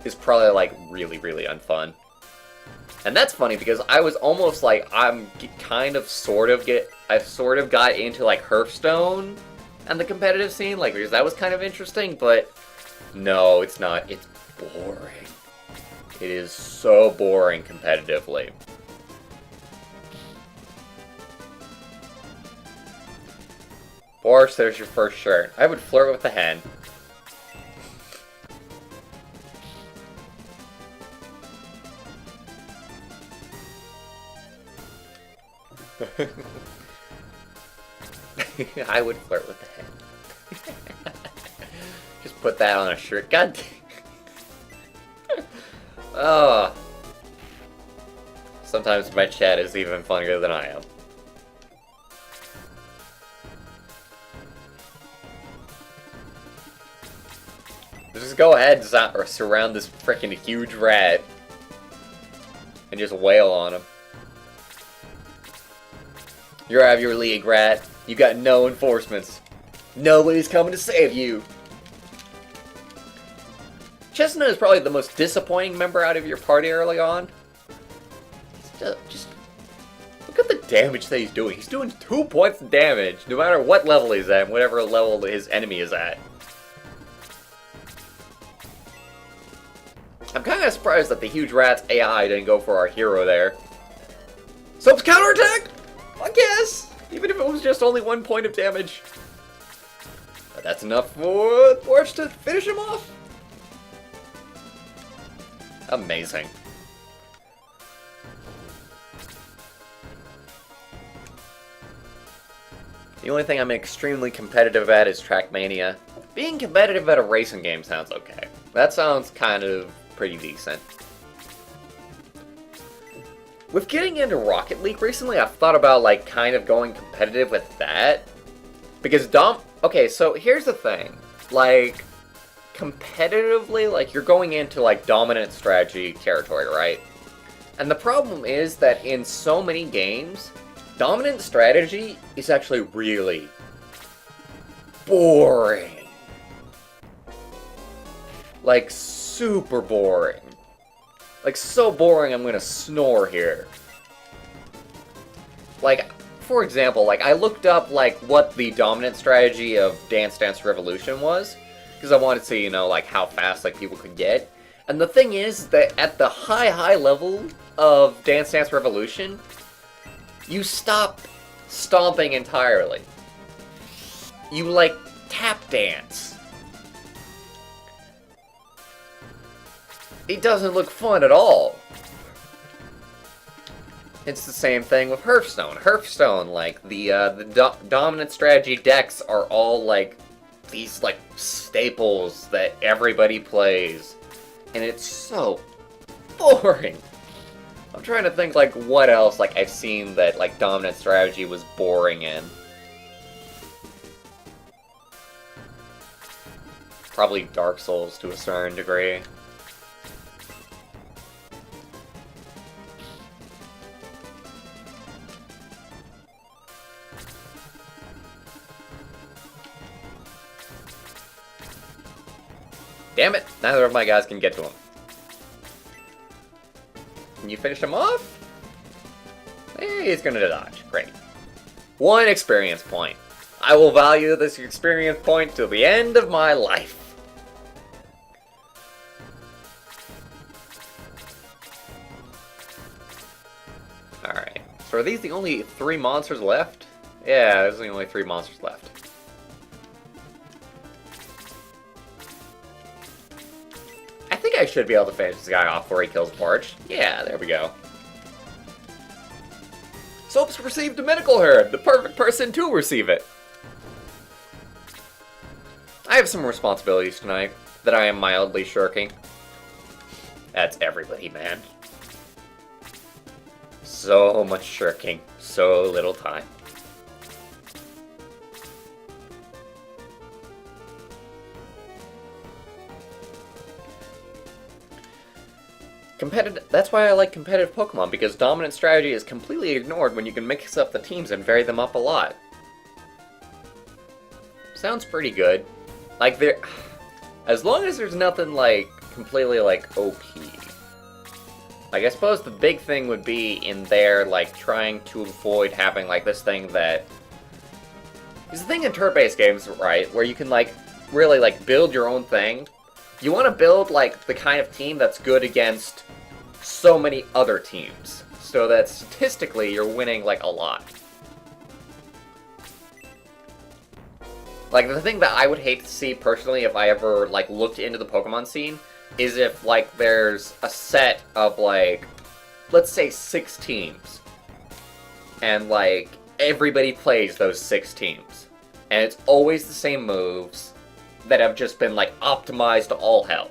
is probably, like, really, really unfun. And that's funny because I was almost like, I sort of got into, like, Hearthstone and the competitive scene, like, because that was kind of interesting, but no, it's not. It's boring. It is so boring competitively. Bwarch, there's your first shirt. I would flirt with the hen. I would flirt with the hen. Just put that on a shirt. God damn. Oh. Sometimes my chat is even funnier than I am. Just go ahead and surround this freaking huge rat and just wail on him. You're out of your league, rat. You got no enforcements. Nobody's coming to save you. Chestnut is probably the most disappointing member out of your party early on. Just look at the damage that he's doing. He's doing 2 points of damage, no matter what level he's at, whatever level his enemy is at. I'm kind of surprised that the huge rat's AI didn't go for our hero there. Soap's counterattack? I guess, even if it was just only 1 point of damage. But that's enough for Bwarch to finish him off. Amazing. The only thing I'm extremely competitive at is Trackmania. Being competitive at a racing game sounds okay. That sounds kind of pretty decent. With getting into Rocket League recently, I've thought about, like, kind of going competitive with that. Because okay, so here's the thing. Like, competitively, like, you're going into, like, dominant strategy territory, right? And the problem is that in so many games, dominant strategy is actually really boring. Like, super boring. Like, so boring I'm gonna snore here. Like, for example, like, I looked up, like, what the dominant strategy of Dance Dance Revolution was, because I wanted to see, you know, like, how fast, like, people could get. And the thing is that at the high level of Dance Dance Revolution, you stop stomping entirely. You, like, tap dance. It doesn't look fun at all. It's the same thing with Hearthstone. Hearthstone, like, the dominant strategy decks are all, like, these, like, staples that everybody plays. And it's so boring. I'm trying to think, like, what else, like, I've seen that, like, dominant strategy was boring in. Probably Dark Souls to a certain degree. Damn it! Neither of my guys can get to him. Can you finish him off? Hey, he's gonna dodge. Great. 1 experience point. I will value this experience point till the end of my life. Alright, so are these the only 3 monsters left? Yeah, there's the only 3 monsters left. I think I should be able to finish this guy off before he kills Bwarch. Yeah, there we go. Soap's received a medical herb, the perfect person to receive it. I have some responsibilities tonight that I am mildly shirking. That's everybody, man. So much shirking, so little time. That's why I like competitive Pokemon, because dominant strategy is completely ignored when you can mix up the teams and vary them up a lot. Sounds pretty good. Like, as long as there's nothing, like, completely, like, OP. Like, I suppose the big thing would be in there, like, trying to avoid having, like, this thing that... There's a thing in turn-based games, right, where you can, like, really, like, build your own thing. You want to build, like, the kind of team that's good against so many other teams, so that statistically you're winning, like, a lot. Like, the thing that I would hate to see, personally, if I ever, like, looked into the Pokemon scene, is if, like, there's a set of, like, let's say 6 teams, and, like, everybody plays those 6 teams, and it's always the same moves that have just been, like, optimized to all hell.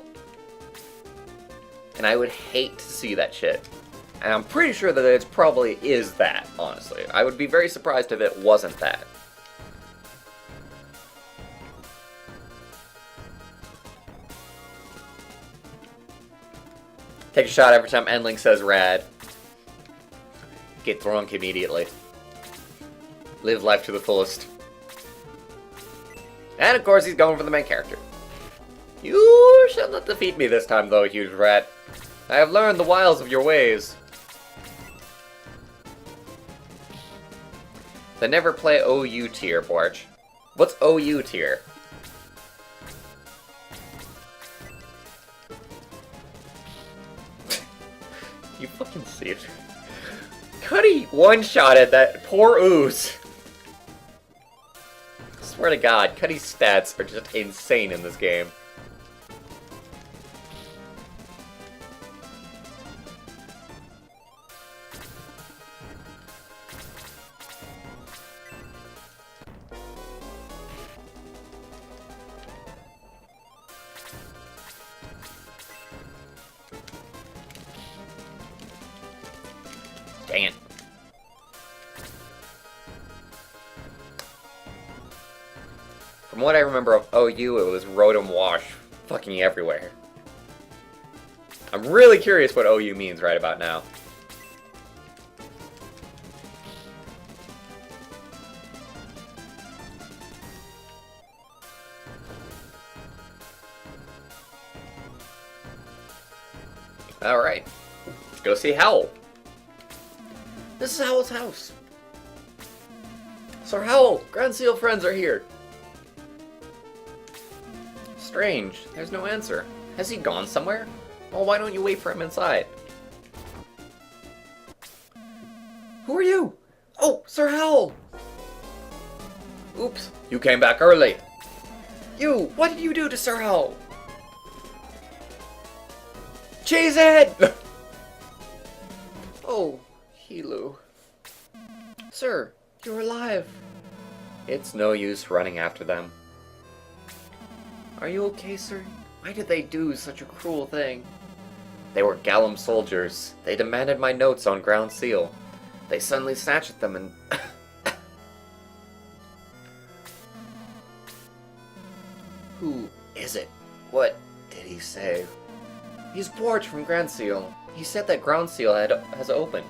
And I would hate to see that shit. And I'm pretty sure that it probably is that, honestly. I would be very surprised if it wasn't that. Take a shot every time Endling says rad. Get drunk immediately. Live life to the fullest. And of course he's going for the main character. You shall not defeat me this time though, huge rat. I have learned the wiles of your ways. They never play OU tier, Bwarch. What's OU tier? You fucking see it. Cuddy one-shotted that poor ooze. Swear to God, Cuddy's stats are just insane in this game. Dang it. From what I remember of OU, it was Rotom Wash fucking everywhere. I'm really curious what OU means right about now. Alright. Let's go see Howl. This is Howl's house. Sir Howl, Grand Seal friends are here. Strange, there's no answer. Has he gone somewhere? Well, why don't you wait for him inside? Who are you? Oh, Sir Howl! Oops, you came back early. You, what did you do to Sir Howl? Cheesehead! Oh, Helu. Sir, you're alive. It's no use running after them. Are you okay, sir? Why did they do such a cruel thing? They were Gallum soldiers. They demanded my notes on Ground Seal. They suddenly snatched at them and... Who is it? What did he say? He's Bwarch from Grand Seal. He said that Ground Seal has opened,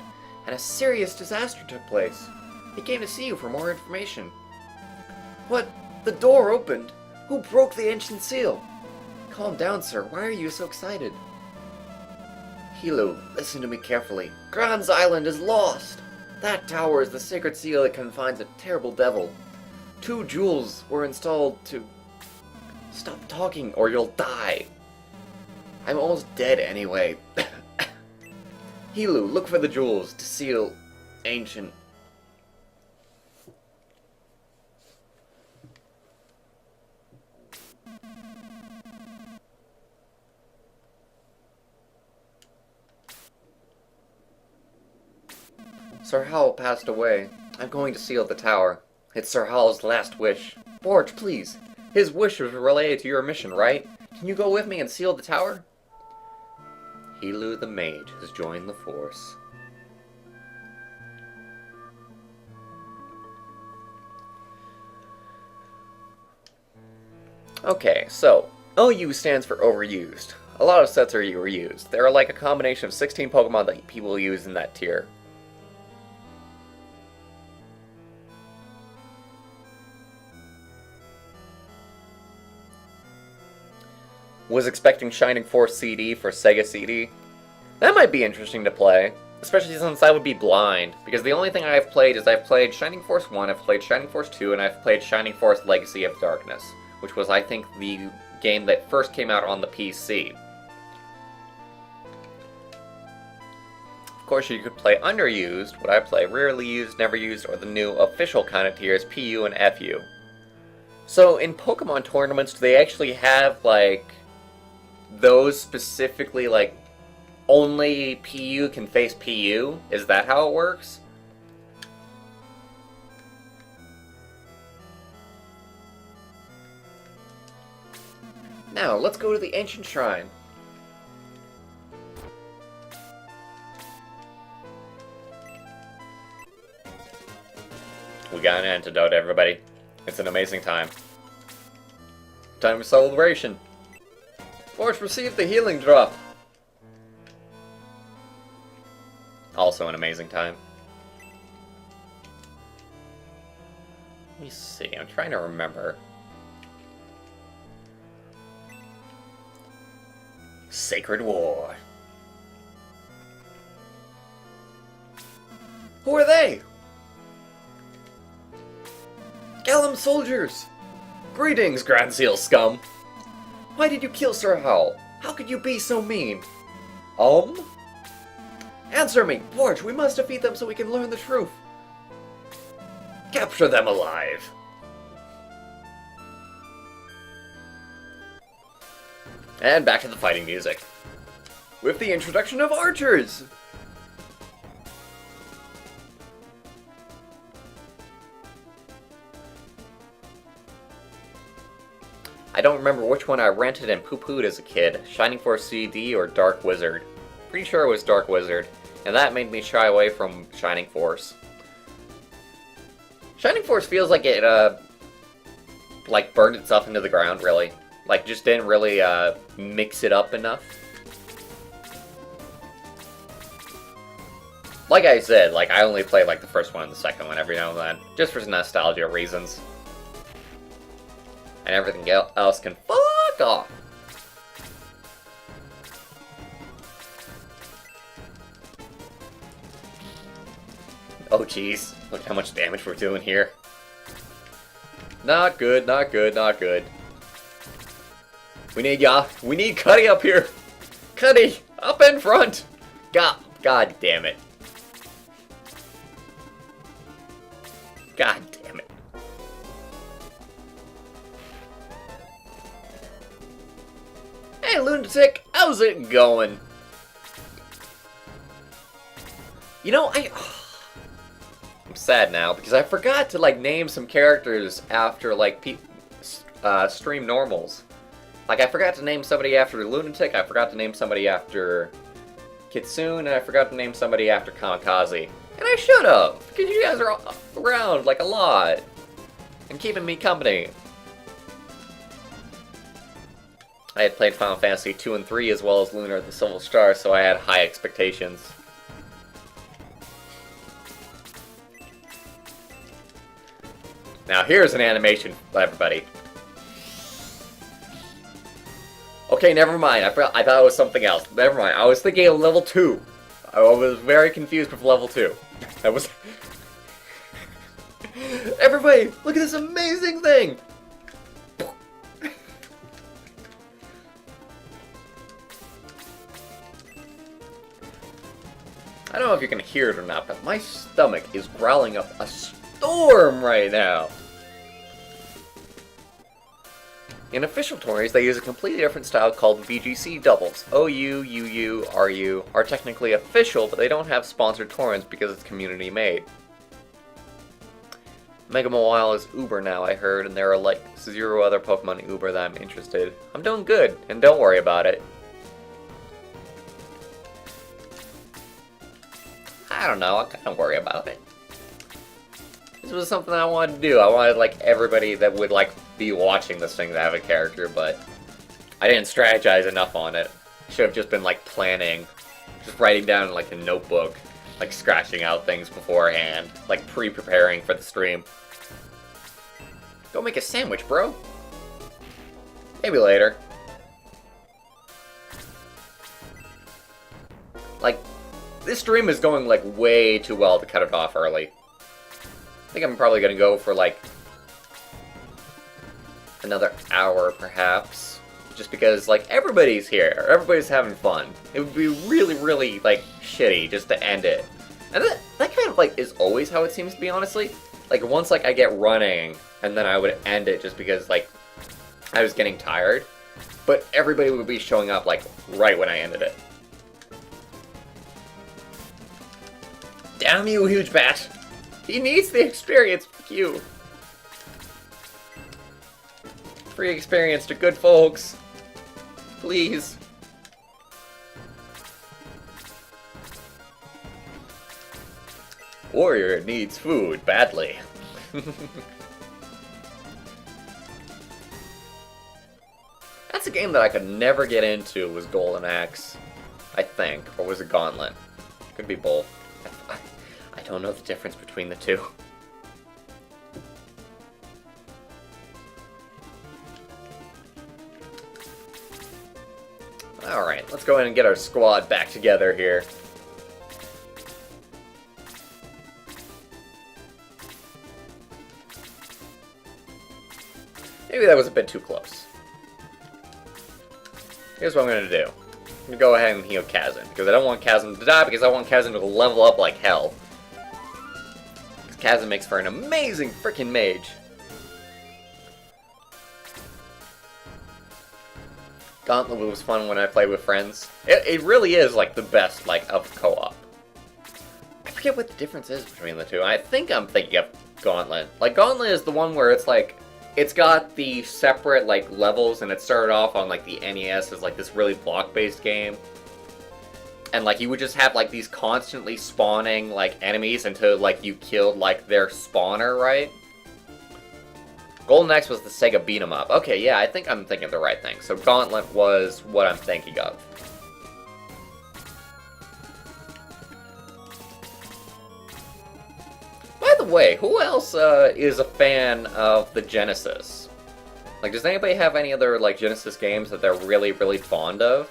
and a serious disaster took place. He came to see you for more information. What? The door opened? Who broke the ancient seal? Calm down, sir. Why are you so excited? Helu, listen to me carefully. Grand's Island is lost. That tower is the sacred seal that confines a terrible devil. 2 jewels were installed to... Stop talking or you'll die. I'm almost dead anyway. Hilu, look for the jewels to seal ancient... Sir Howell passed away. I'm going to seal the tower. It's Sir Howell's last wish. Bwarch, please. His wish was related to your mission, right? Can you go with me and seal the tower? Hilu the mage has joined the force. Okay, so, OU stands for overused. A lot of sets are reused. There are like a combination of 16 Pokemon that people use in that tier. Was expecting Shining Force CD for Sega CD. That might be interesting to play, especially since I would be blind, because the only thing I've played is I've played Shining Force 1, I've played Shining Force 2, and I've played Shining Force Legacy of Darkness, which was, I think, the game that first came out on the PC. Of course, you could play Underused, what I play Rarely Used, Never Used, or the new official kind of tiers, PU and FU. So, in Pokemon tournaments, do they actually have, like, those specifically, like, only PU can face PU? Is that how it works? Now, let's go to the Ancient Shrine. We got an antidote, everybody. It's an amazing time. Time for celebration. Bwarch received the healing drop. Also an amazing time. Let me see, I'm trying to remember. Sacred War. Who are they? Gallum soldiers! Greetings, Grand Seal scum! Why did you kill Sir Howell? How could you be so mean? Answer me! Bwarch, we must defeat them so we can learn the truth! Capture them alive! And back to the fighting music. With the introduction of archers! I don't remember which one I rented and poo-pooed as a kid, Shining Force CD or Dark Wizard. Pretty sure it was Dark Wizard, and that made me shy away from Shining Force. Shining Force feels like it, like burned itself into the ground, really. Like, just didn't really, mix it up enough. Like I said, like, I only play, like, the first one and the second one every now and then, just for nostalgia reasons. And everything else can fuck off. Oh jeez, look how much damage we're doing here. Not good, not good, not good. We need Cuddy up here. Cuddy, up in front. God damn it. God damn it. Hey, Lunatic, how's it going? You know, I'm sad now because I forgot to, like, name some characters after, like, stream normals. Like, I forgot to name somebody after Lunatic, I forgot to name somebody after Kitsune, and I forgot to name somebody after Kamikaze. And I should've, because you guys are around, like, a lot. And keeping me company. I had played Final Fantasy 2 and 3 as well as Lunar the Silver Star, so I had high expectations. Now here's an animation, everybody. Okay, never mind. I thought it was something else. Never mind. I was thinking of level 2. I was very confused with level 2. That was... Everybody, look at this amazing thing! I don't know if you can hear it or not, but my stomach is growling up a storm right now. In official tourneys, they use a completely different style called VGC doubles. OU, UU, RU are technically official, but they don't have sponsored tournaments because it's community made. Mega Mobile is Uber now, I heard, and there are like 0 other Pokemon Uber that I'm interested. I'm doing good, and don't worry about it. I don't know, I kind of worry about it. This was something I wanted to do. I wanted, like, everybody that would, like, be watching this thing to have a character, but I didn't strategize enough on it. Should have just been, like, planning. Just writing down in, like, a notebook. Like, scratching out things beforehand. Like, pre-preparing for the stream. Go make a sandwich, bro. Maybe later. Like, this stream is going, like, way too well to cut it off early. I think I'm probably gonna go for, like, another hour, perhaps. Just because, like, everybody's here. Everybody's having fun. It would be really, really, like, shitty just to end it. And that kind of, like, is always how it seems to be, honestly. Like, once, like, I get running, and then I would end it just because, like, I was getting tired. But everybody would be showing up, like, right when I ended it. Damn you, Huge Bat! He needs the experience, fuck you! Free experience to good folks. Please. Warrior needs food badly. That's a game that I could never get into, was Golden Axe, I think. Or was it Gauntlet? Could be both. I don't know the difference between the two. Alright, let's go ahead and get our squad back together here. Maybe that was a bit too close. Here's what I'm going to do. I'm going to go ahead and heal Kazan, because I don't want Kazan to die, because I want Kazan to level up like hell. Because Kazan makes for an amazing freaking mage. Gauntlet was fun when I played with friends. It really is, like, the best, like, of co-op. I forget what the difference is between the two. I think I'm thinking of Gauntlet. Like, Gauntlet is the one where it's, like, it's got the separate, like, levels, and it started off on, like, the NES as, like, this really block-based game. And, like, you would just have, like, these constantly spawning, like, enemies until, like, you killed, like, their spawner, right? Golden Axe was the Sega beat-em-up. Okay, yeah, I think I'm thinking of the right thing. So Gauntlet was what I'm thinking of. By the way, who else is a fan of the Genesis? Like, does anybody have any other, like, Genesis games that they're really, really fond of?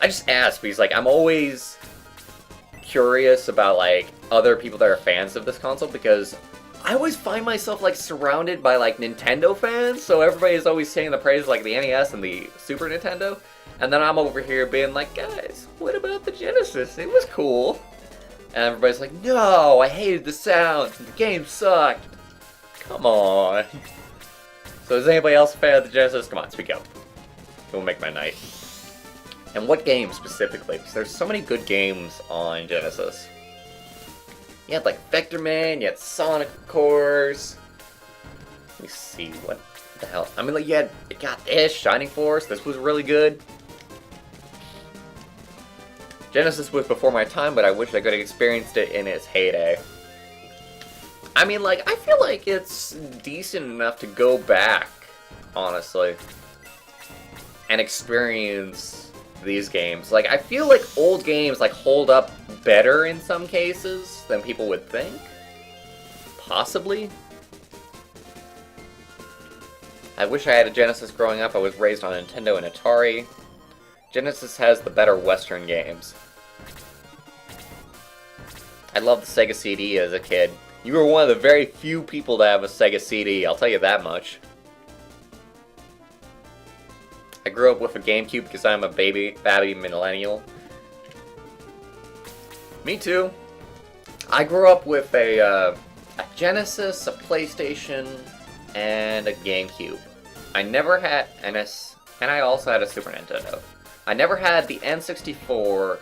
I just ask because, like, I'm always curious about, like, other people that are fans of this console, because I always find myself, like, surrounded by, like, Nintendo fans, so everybody's always saying the praises, like, the NES and the Super Nintendo, and then I'm over here being like, guys, what about the Genesis? It was cool. And everybody's like, no, I hated the sound, the game sucked. Come on. So is anybody else a fan of the Genesis? Come on, speak up. It will make my night. And what game specifically? Because there's so many good games on Genesis. You had, like, Vector Man, you had Sonic, of course. Let me see, what the hell? I mean, like, you got this, Shining Force, this was really good. Genesis was before my time, but I wish I could have experienced it in its heyday. I mean, like, I feel like it's decent enough to go back, honestly, and experience these games. Like, I feel like old games, like, hold up better in some cases than people would think. Possibly. I wish I had a Genesis growing up. I was raised on Nintendo and Atari. Genesis has the better Western games. I loved the Sega CD as a kid. You were one of the very few people to have a Sega CD, I'll tell you that much. I grew up with a GameCube because I'm a baby millennial. Me too. I grew up with a Genesis, a PlayStation, and a GameCube. I never had NS, and I also had a Super Nintendo. I never had the N64,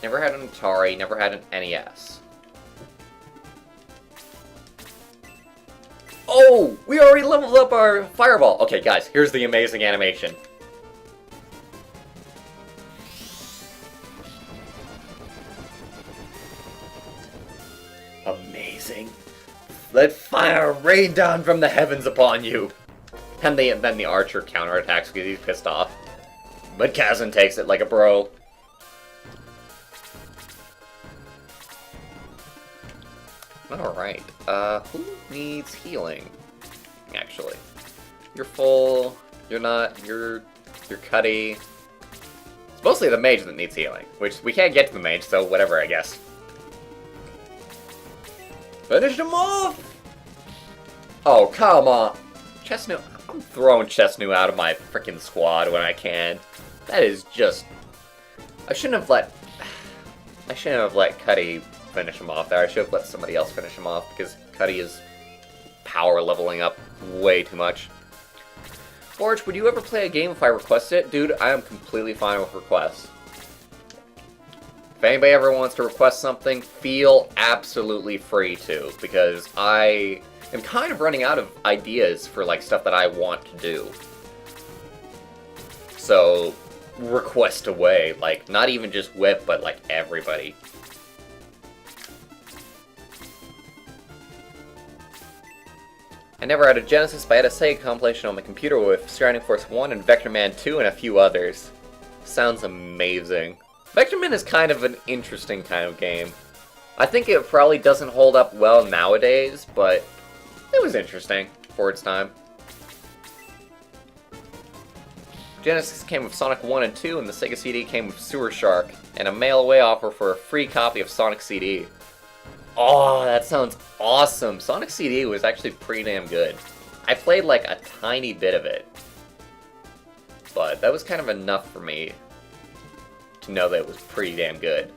never had an Atari, never had an NES. Oh! We already leveled up our Fireball! Okay, guys, here's the amazing animation. Amazing. Let fire rain down from the heavens upon you! And then the archer counterattacks because he's pissed off. But Kazan takes it like a bro. Alright, who needs healing? Actually. You're full, you're not, you're Cuddy. It's mostly the mage that needs healing, which we can't get to the mage, so whatever, I guess. Finish him off! Oh, come on! Chestnut, I'm throwing Chestnut out of my frickin' squad when I can. That is just... I shouldn't have let Cuddy finish him off there. I should have let somebody else finish him off, because Cuddy is power leveling up way too much. Bwarch, would you ever play a game if I request it? Dude, I am completely fine with requests. If anybody ever wants to request something, feel absolutely free to, because I am kind of running out of ideas for like stuff that I want to do. So, request away, like not even just Whip, but like everybody. I never had a Genesis, but I had a Sega compilation on my computer with Stranding Force 1 and Vector Man 2 and a few others. Sounds amazing. Vector Man is kind of an interesting kind of game. I think it probably doesn't hold up well nowadays, but it was interesting for its time. Genesis came with Sonic 1 and 2, and the Sega CD came with Sewer Shark, and a mail-away offer for a free copy of Sonic CD. Oh, that sounds awesome! Sonic CD was actually pretty damn good. I played like a tiny bit of it, but that was kind of enough for me to know that it was pretty damn good.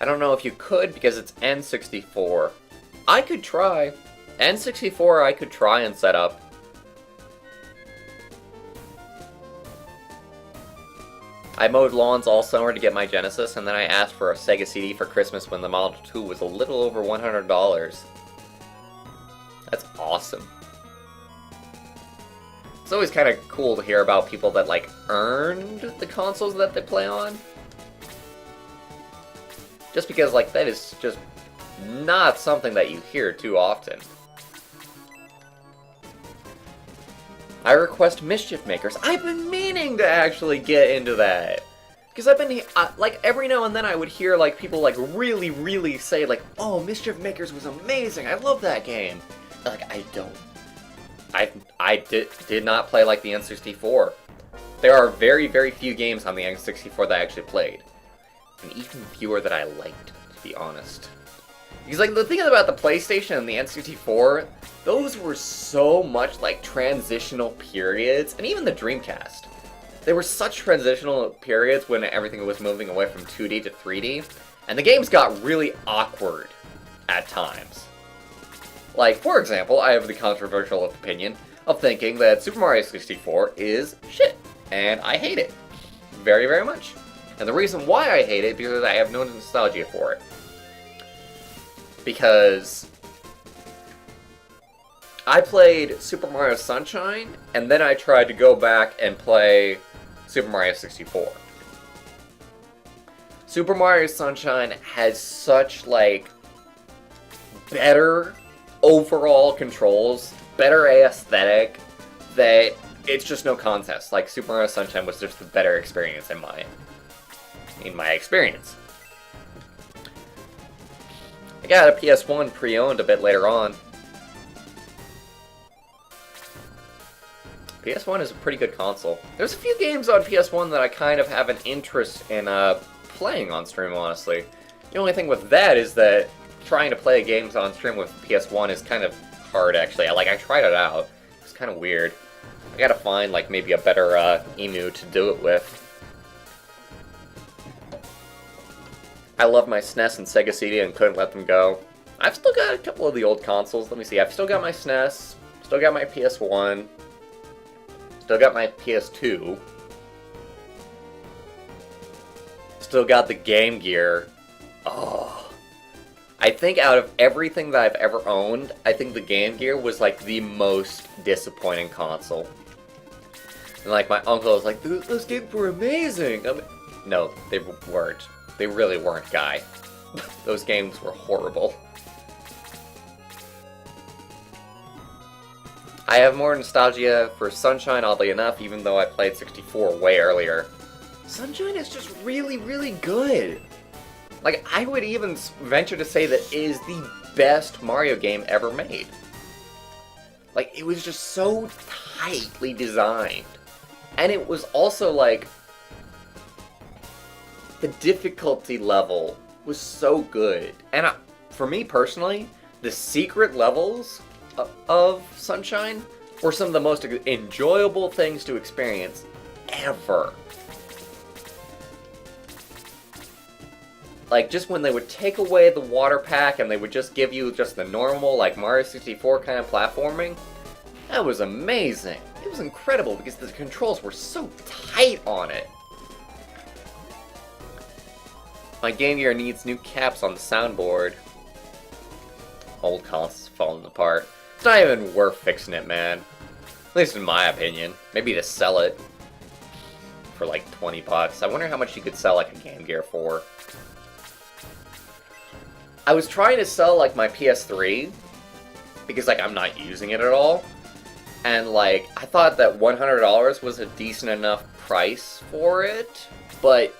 I don't know if you could because it's N64. I could try. N64 I could try and set up. I mowed lawns all summer to get my Genesis, and then I asked for a Sega CD for Christmas when the Model 2 was a little over $100. That's awesome. It's always kind of cool to hear about people that, like, earned the consoles that they play on. Just because, like, that is just not something that you hear too often. I request Mischief Makers. I've been meaning to actually get into that. Because I've been, like, every now and then I would hear, like, people, like, really say, like, oh, Mischief Makers was amazing, I love that game. Like, I don't. I did not play, like, the N64. There are very few games on the N64 that I actually played. And even fewer that I liked, to be honest. Because, like, the thing about the PlayStation and the N64, those were so much, like, transitional periods, and even the Dreamcast. They were such transitional periods when everything was moving away from 2D to 3D, and the games got really awkward at times. Like, for example, I have the controversial opinion of thinking that Super Mario 64 is shit, and I hate it. Very much. And the reason why I hate it is because I have no nostalgia for it. Because I played Super Mario Sunshine, and then I tried to go back and play Super Mario 64. Super Mario Sunshine has such, like, better overall controls, better aesthetic, that it's just no contest. Like, Super Mario Sunshine was just the better experience in my experience. I got a PS1 pre-owned a bit later on. PS1 is a pretty good console. There's a few games on PS1 that I kind of have an interest in playing on stream, honestly. The only thing with that is that trying to play games on stream with PS1 is kind of hard, actually. I tried it out. It's kind of weird. I gotta find, like, maybe a better emu to do it with. I love my SNES and Sega CD and couldn't let them go. I've still got a couple of the old consoles. Let me see. I've still got my SNES. Still got my PS1. Still got my PS2. Still got the Game Gear. Oh. I think out of everything that I've ever owned, I think the Game Gear was, like, the most disappointing console. And, like, my uncle was like, those games were amazing! No, they weren't. They really weren't, guy. Those games were horrible. I have more nostalgia for Sunshine, oddly enough, even though I played 64 way earlier. Sunshine is just really, really good. Like, I would even venture to say that it is the best Mario game ever made. Like, it was just so tightly designed. And it was also, like, the difficulty level was so good. And for me personally, the secret levels of Sunshine were some of the most enjoyable things to experience ever. Like, just when they would take away the water pack and they would just give you just the normal, like, Mario 64 kind of platforming, that was amazing. It was incredible because the controls were so tight on it. My Game Gear needs new caps on the soundboard. Old console's falling apart. It's not even worth fixing it, man. At least in my opinion. Maybe to sell it for like 20 bucks. I wonder how much you could sell like a Game Gear for. I was trying to sell like my PS3 because like I'm not using it at all. And like I thought that $100 was a decent enough price for it, but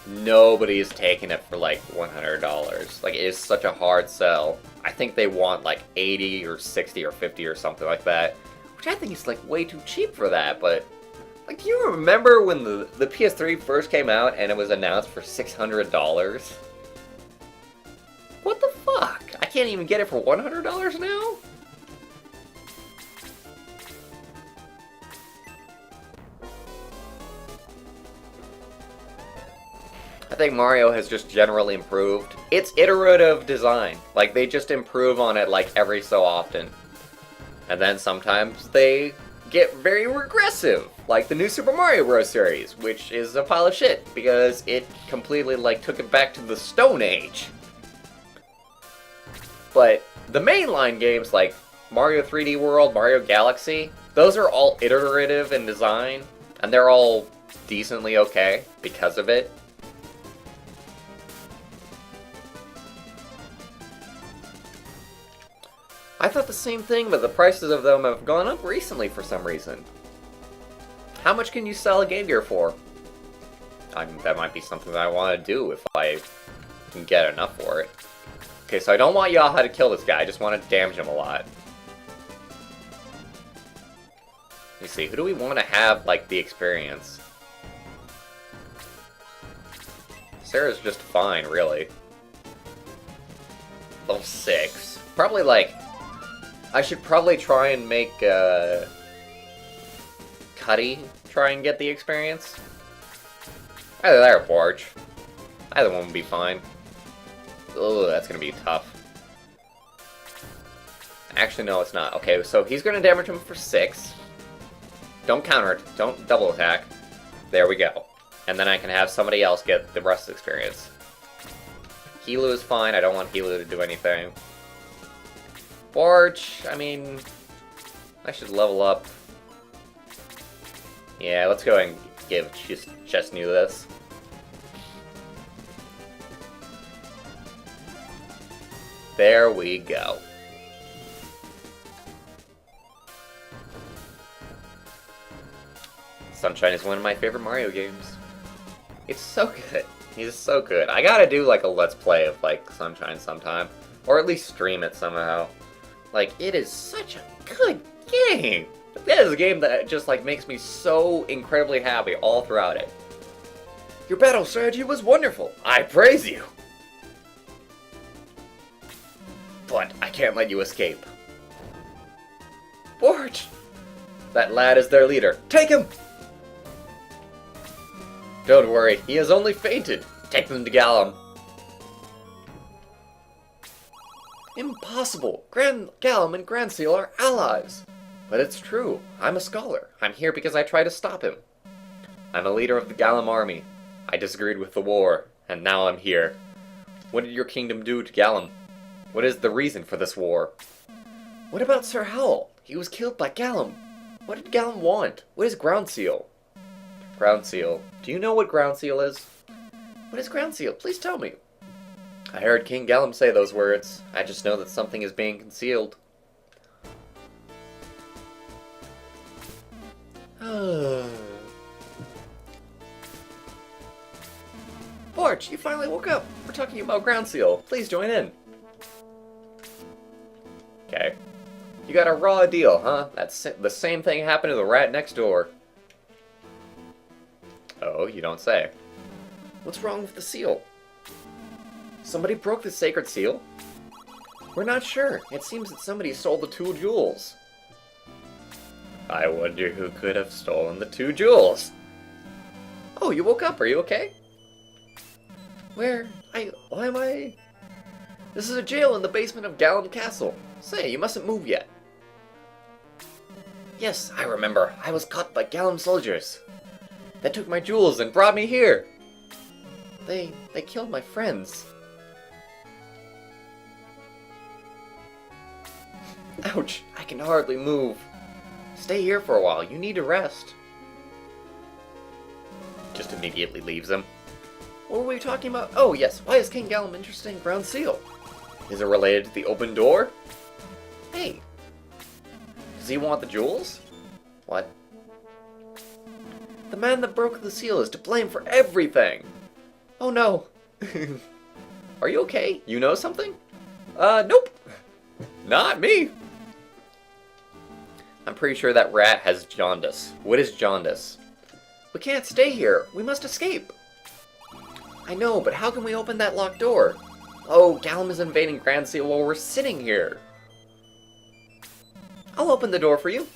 nobody is taking it for like $100. Like, it is such a hard sell. I think they want like 80 or 60 or 50 or something like that, which I think is like way too cheap for that. But like, do you remember when the PS3 first came out and it was announced for $600? What the fuck? I can't even get it for $100 now? I think Mario has just generally improved. It's iterative design. Like, they just improve on it, like, every so often. And then sometimes they get very regressive. Like the new Super Mario Bros. Series, which is a pile of shit, because it completely, like, took it back to the Stone Age. But the mainline games, like Mario 3D World, Mario Galaxy, those are all iterative in design, and they're all decently okay because of it. I thought the same thing, but the prices of them have gone up recently for some reason. How much can you sell a Game Gear for? That might be something that I want to do if I can get enough for it. Okay, so I don't want Yaha to kill this guy, I just want to damage him a lot. Let me see, who do we want to have, like, the experience? Sarah's just fine, really. Level 6. Probably, like, I should probably try and make, Cuddy try and get the experience. Either that or Bwarch. Either one would be fine. Oh, that's gonna be tough. Actually, no, it's not. Okay, so he's gonna damage him for 6. Don't counter it. Don't double attack. There we go. And then I can have somebody else get the rest of the experience. Helu is fine. I don't want Helu to do anything. Bwarch, I mean, I should level up. Yeah, let's go and give Chesnu this. There we go. Sunshine is one of my favorite Mario games. It's so good. He's so good. I gotta do like a Let's Play of like Sunshine sometime. Or at least stream it somehow. Like, it is such a good game. That is a game that just like makes me so incredibly happy all throughout it. Your battle strategy was wonderful. I praise you. But I can't let you escape. Bwarch! That lad is their leader. Take him! Don't worry, he has only fainted. Take them to Gallum. Impossible! Gallum and Grandseal are allies! But it's true. I'm a scholar. I'm here because I try to stop him. I'm a leader of the Gallum army. I disagreed with the war, and now I'm here. What did your kingdom do to Gallum? What is the reason for this war? What about Sir Howl? He was killed by Gallum. What did Gallum want? What is Groundseal? Groundseal. Do you know what Groundseal is? What is Groundseal? Please tell me. I heard King Gallum say those words. I just know that something is being concealed. Bwarch, you finally woke up. We're talking about Groundseal. Please join in. Okay. You got a raw deal, huh? That's the same thing happened to the rat next door. Oh, you don't say. What's wrong with the seal? Somebody broke the sacred seal? We're not sure. It seems that somebody stole the 2 jewels. I wonder who could have stolen the 2 jewels. Oh, you woke up. Are you okay? Why am I? This is a jail in the basement of Gallum Castle. Say, you mustn't move yet. Yes, I remember. I was caught by Gallum soldiers. They took my jewels and brought me here. They killed my friends. Ouch, I can hardly move. Stay here for a while, you need to rest. Just immediately leaves him. What were we talking about? Oh yes, why is King Gallum interested in Groundseal? Is it related to the open door? Hey, does he want the jewels? What? The man that broke the seal is to blame for everything! Oh no! Are you okay? You know something? Nope! Not me! I'm pretty sure that rat has jaundice. What is jaundice? We can't stay here. We must escape. I know, but how can we open that locked door? Oh, Gallum is invading Groundseal while we're sitting here. I'll open the door for you.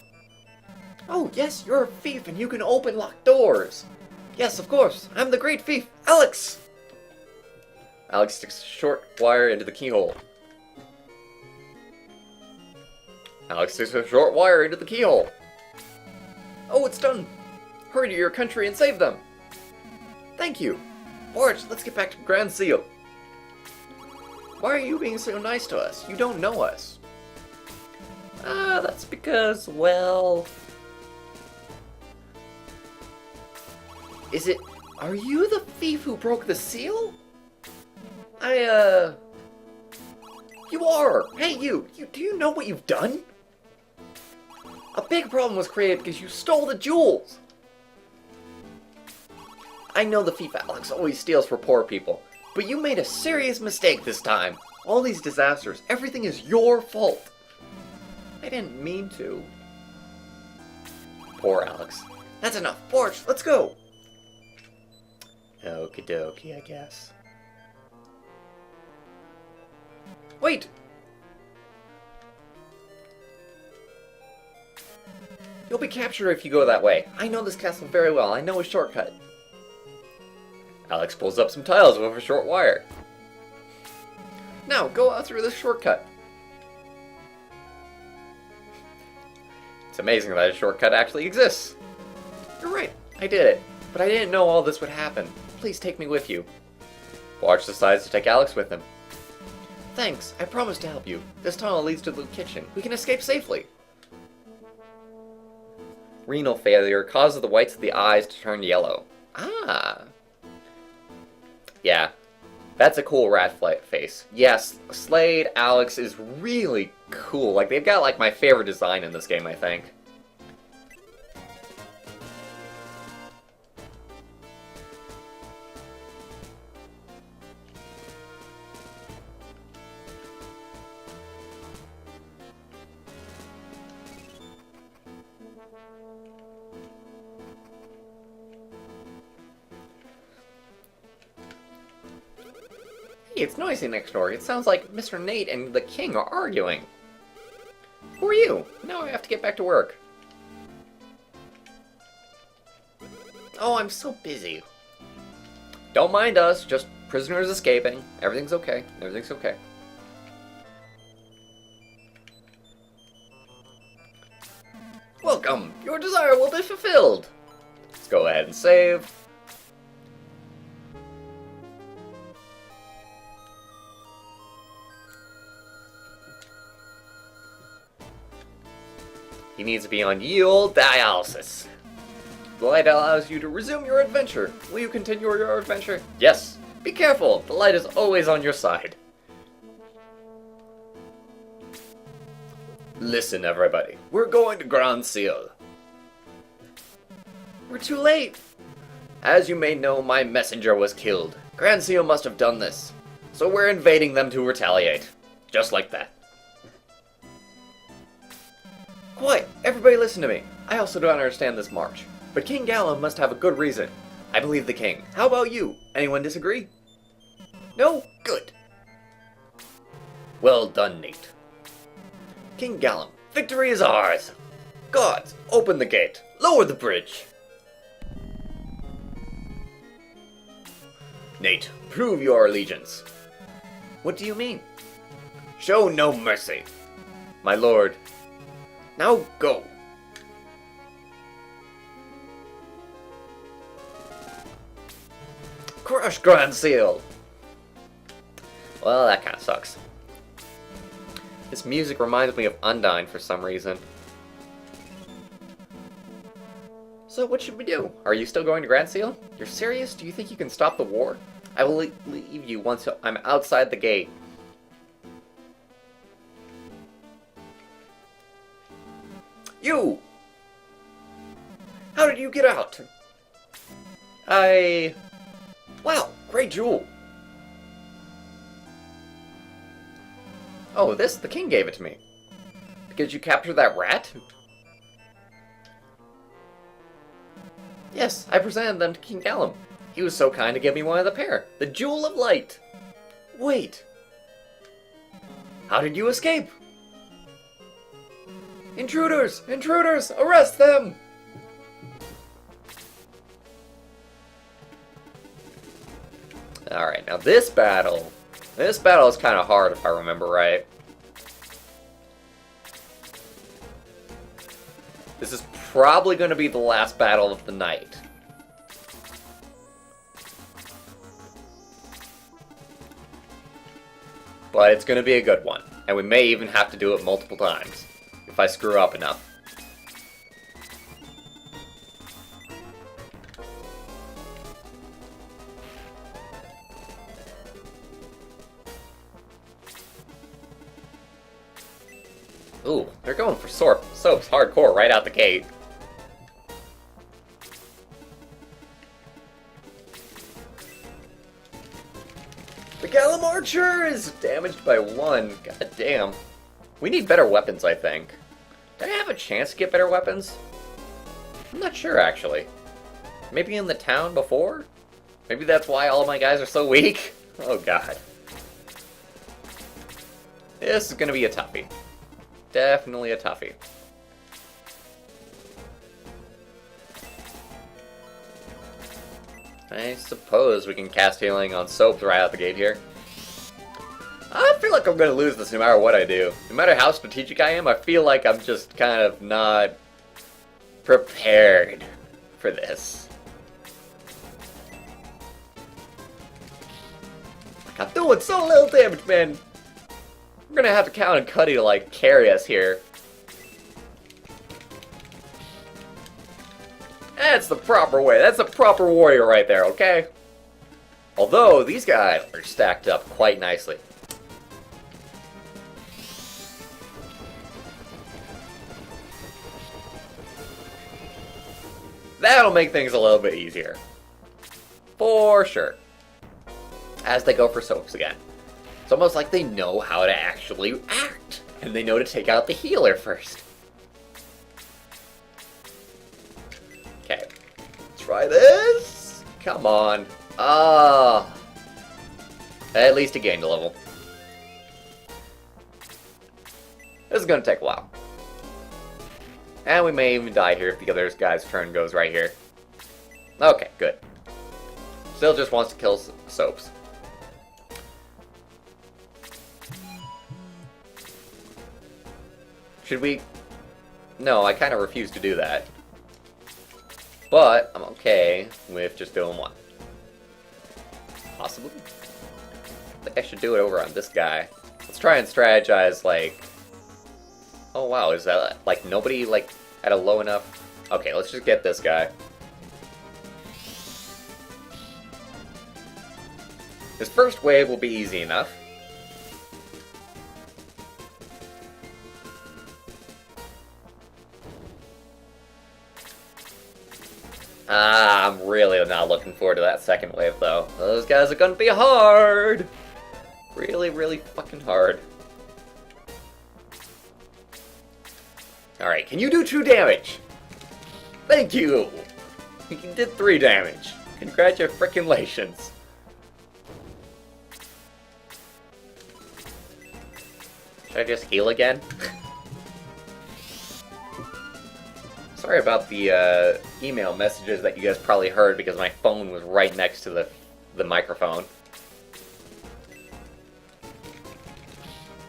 Oh, yes, you're a thief and you can open locked doors. Yes, of course. I'm the great thief, Alex. Alex sticks a short wire into the keyhole. Alex sticks a short wire into the keyhole. Oh, it's done. Hurry to your country and save them. Thank you. Bwarch, let's get back to Groundseal. Why are you being so nice to us? You don't know us. That's because, well... Are you the thief who broke the seal? You are! Hey, you! Do you know what you've done? A big problem was created because you stole the jewels! I know the thief Alex always steals for poor people, but you made a serious mistake this time. All these disasters, everything is your fault. I didn't mean to. Poor Alex. That's enough. Bwarch, let's go! Okie dokie, I guess. Wait! You'll be captured if you go that way. I know this castle very well. I know a shortcut. Alex pulls up some tiles with a short wire. Now, go out through this shortcut. It's amazing that a shortcut actually exists. You're right, I did it. But I didn't know all this would happen. Please take me with you. Bwarch decides to take Alex with him. Thanks, I promise to help you. This tunnel leads to the kitchen. We can escape safely. Renal failure causes the whites of the eyes to turn yellow. Ah. Yeah, that's a cool rat face. Yes, Slade Alex is really cool. Like, they've got, like, my favorite design in this game, I think. Hey, it's noisy next door. It sounds like Mr. Nate and the king are arguing. Who are you? Now I have to get back to work. Oh, I'm so busy. Don't mind us, just prisoners escaping. Everything's okay. Everything's okay. Welcome! Your desire will be fulfilled! Let's go ahead and save. He needs to be on yield dialysis. The light allows you to resume your adventure. Will you continue your adventure? Yes. Be careful. The light is always on your side. Listen, everybody. We're going to Grand Seal. We're too late. As you may know, my messenger was killed. Grand Seal must have done this. So we're invading them to retaliate. Just like that. Quiet! Everybody listen to me. I also don't understand this march. But King Gallum must have a good reason. I believe the king. How about you? Anyone disagree? No? Good. Well done, Nate. King Gallum, victory is ours. Gods, open the gate. Lower the bridge. Nate, prove your allegiance. What do you mean? Show no mercy. My lord. Now go. Crush Grand Seal! Well, that kind of sucks. This music reminds me of Undyne for some reason. So what should we do? Are you still going to Grand Seal? You're serious? Do you think you can stop the war? I will leave you once I'm outside the gate. You! How did you get out? Wow, great jewel. Oh, the king gave it to me. Because you captured that rat? Yes, I presented them to King Gallum. He was so kind to give me one of the pair. The Jewel of Light. Wait. How did you escape? Intruders! Intruders! Arrest them! Alright, now this battle is kind of hard if I remember right. This is probably going to be the last battle of the night. But it's going to be a good one, and we may even have to do it multiple times, if I screw up enough. Ooh, they're going for soaps hardcore right out the gate. The Gallum Archer is damaged by 1. God damn. We need better weapons, I think. Did I have a chance to get better weapons? I'm not sure, actually. Maybe in the town before? Maybe that's why all of my guys are so weak? Oh, God. This is gonna be a toughie. Definitely a toughie. I suppose we can cast healing on soaps right out the gate here. I feel like I'm going to lose this no matter what I do. No matter how strategic I am, I feel like I'm just kind of not prepared for this. Like, I'm doing so little damage, man. We're going to have to count on Cuddy to, like, carry us here. That's the proper way. That's a proper warrior right there, okay? Although, these guys are stacked up quite nicely. That'll make things a little bit easier. For sure. As they go for soaps again. It's almost like they know how to actually act. And they know to take out the healer first. Okay. Try this. Come on. At least he gained a level. This is gonna take a while. And we may even die here if the other guy's turn goes right here. Okay, good. Still just wants to kill Soaps. Should we... No, I kind of refuse to do that. But I'm okay with just doing one. Possibly. I think I should do it over on this guy. Let's try and strategize, like... Oh wow, is that, like, nobody, like, at a low enough... Okay, let's just get this guy. His first wave will be easy enough. I'm really not looking forward to that second wave, though. Those guys are gonna be hard! Really, really fucking hard. Alright, can you do 2 damage? Thank you! You did 3 damage. Congratulations. Should I just heal again? Sorry about the email messages that you guys probably heard because my phone was right next to the microphone.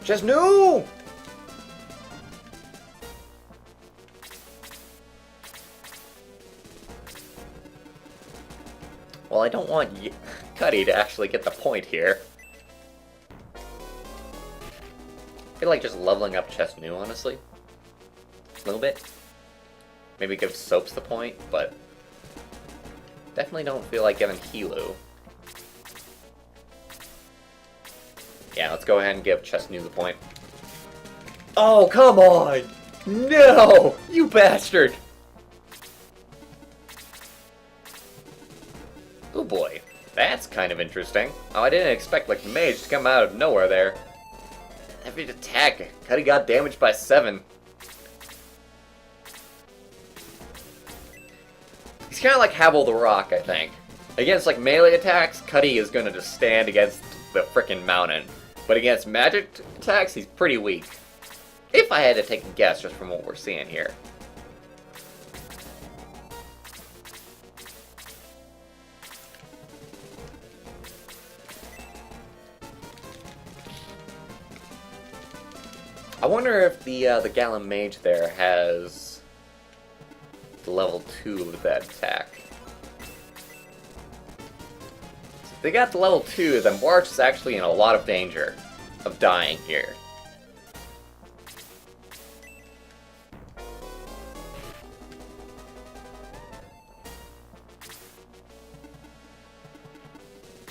Just no! Well, I don't want Cuddy to actually get the point here. I feel like just leveling up Chest New, honestly. A little bit. Maybe give Soaps the point, but definitely don't feel like giving Hilo. Yeah, let's go ahead and give Chest New the point. Oh, come on! No! You bastard! Oh boy, that's kind of interesting. Oh, I didn't expect, like, the mage to come out of nowhere there. Every attack, Cuddy got damaged by 7. He's kind of like Havel the Rock, I think. Against, like, melee attacks, Cuddy is gonna just stand against the frickin' mountain. But against magic attacks, he's pretty weak. If I had to take a guess just from what we're seeing here. I wonder if the Gallon Mage there has the level 2 of that attack. So if they got the level 2, then Bwarch is actually in a lot of danger of dying here.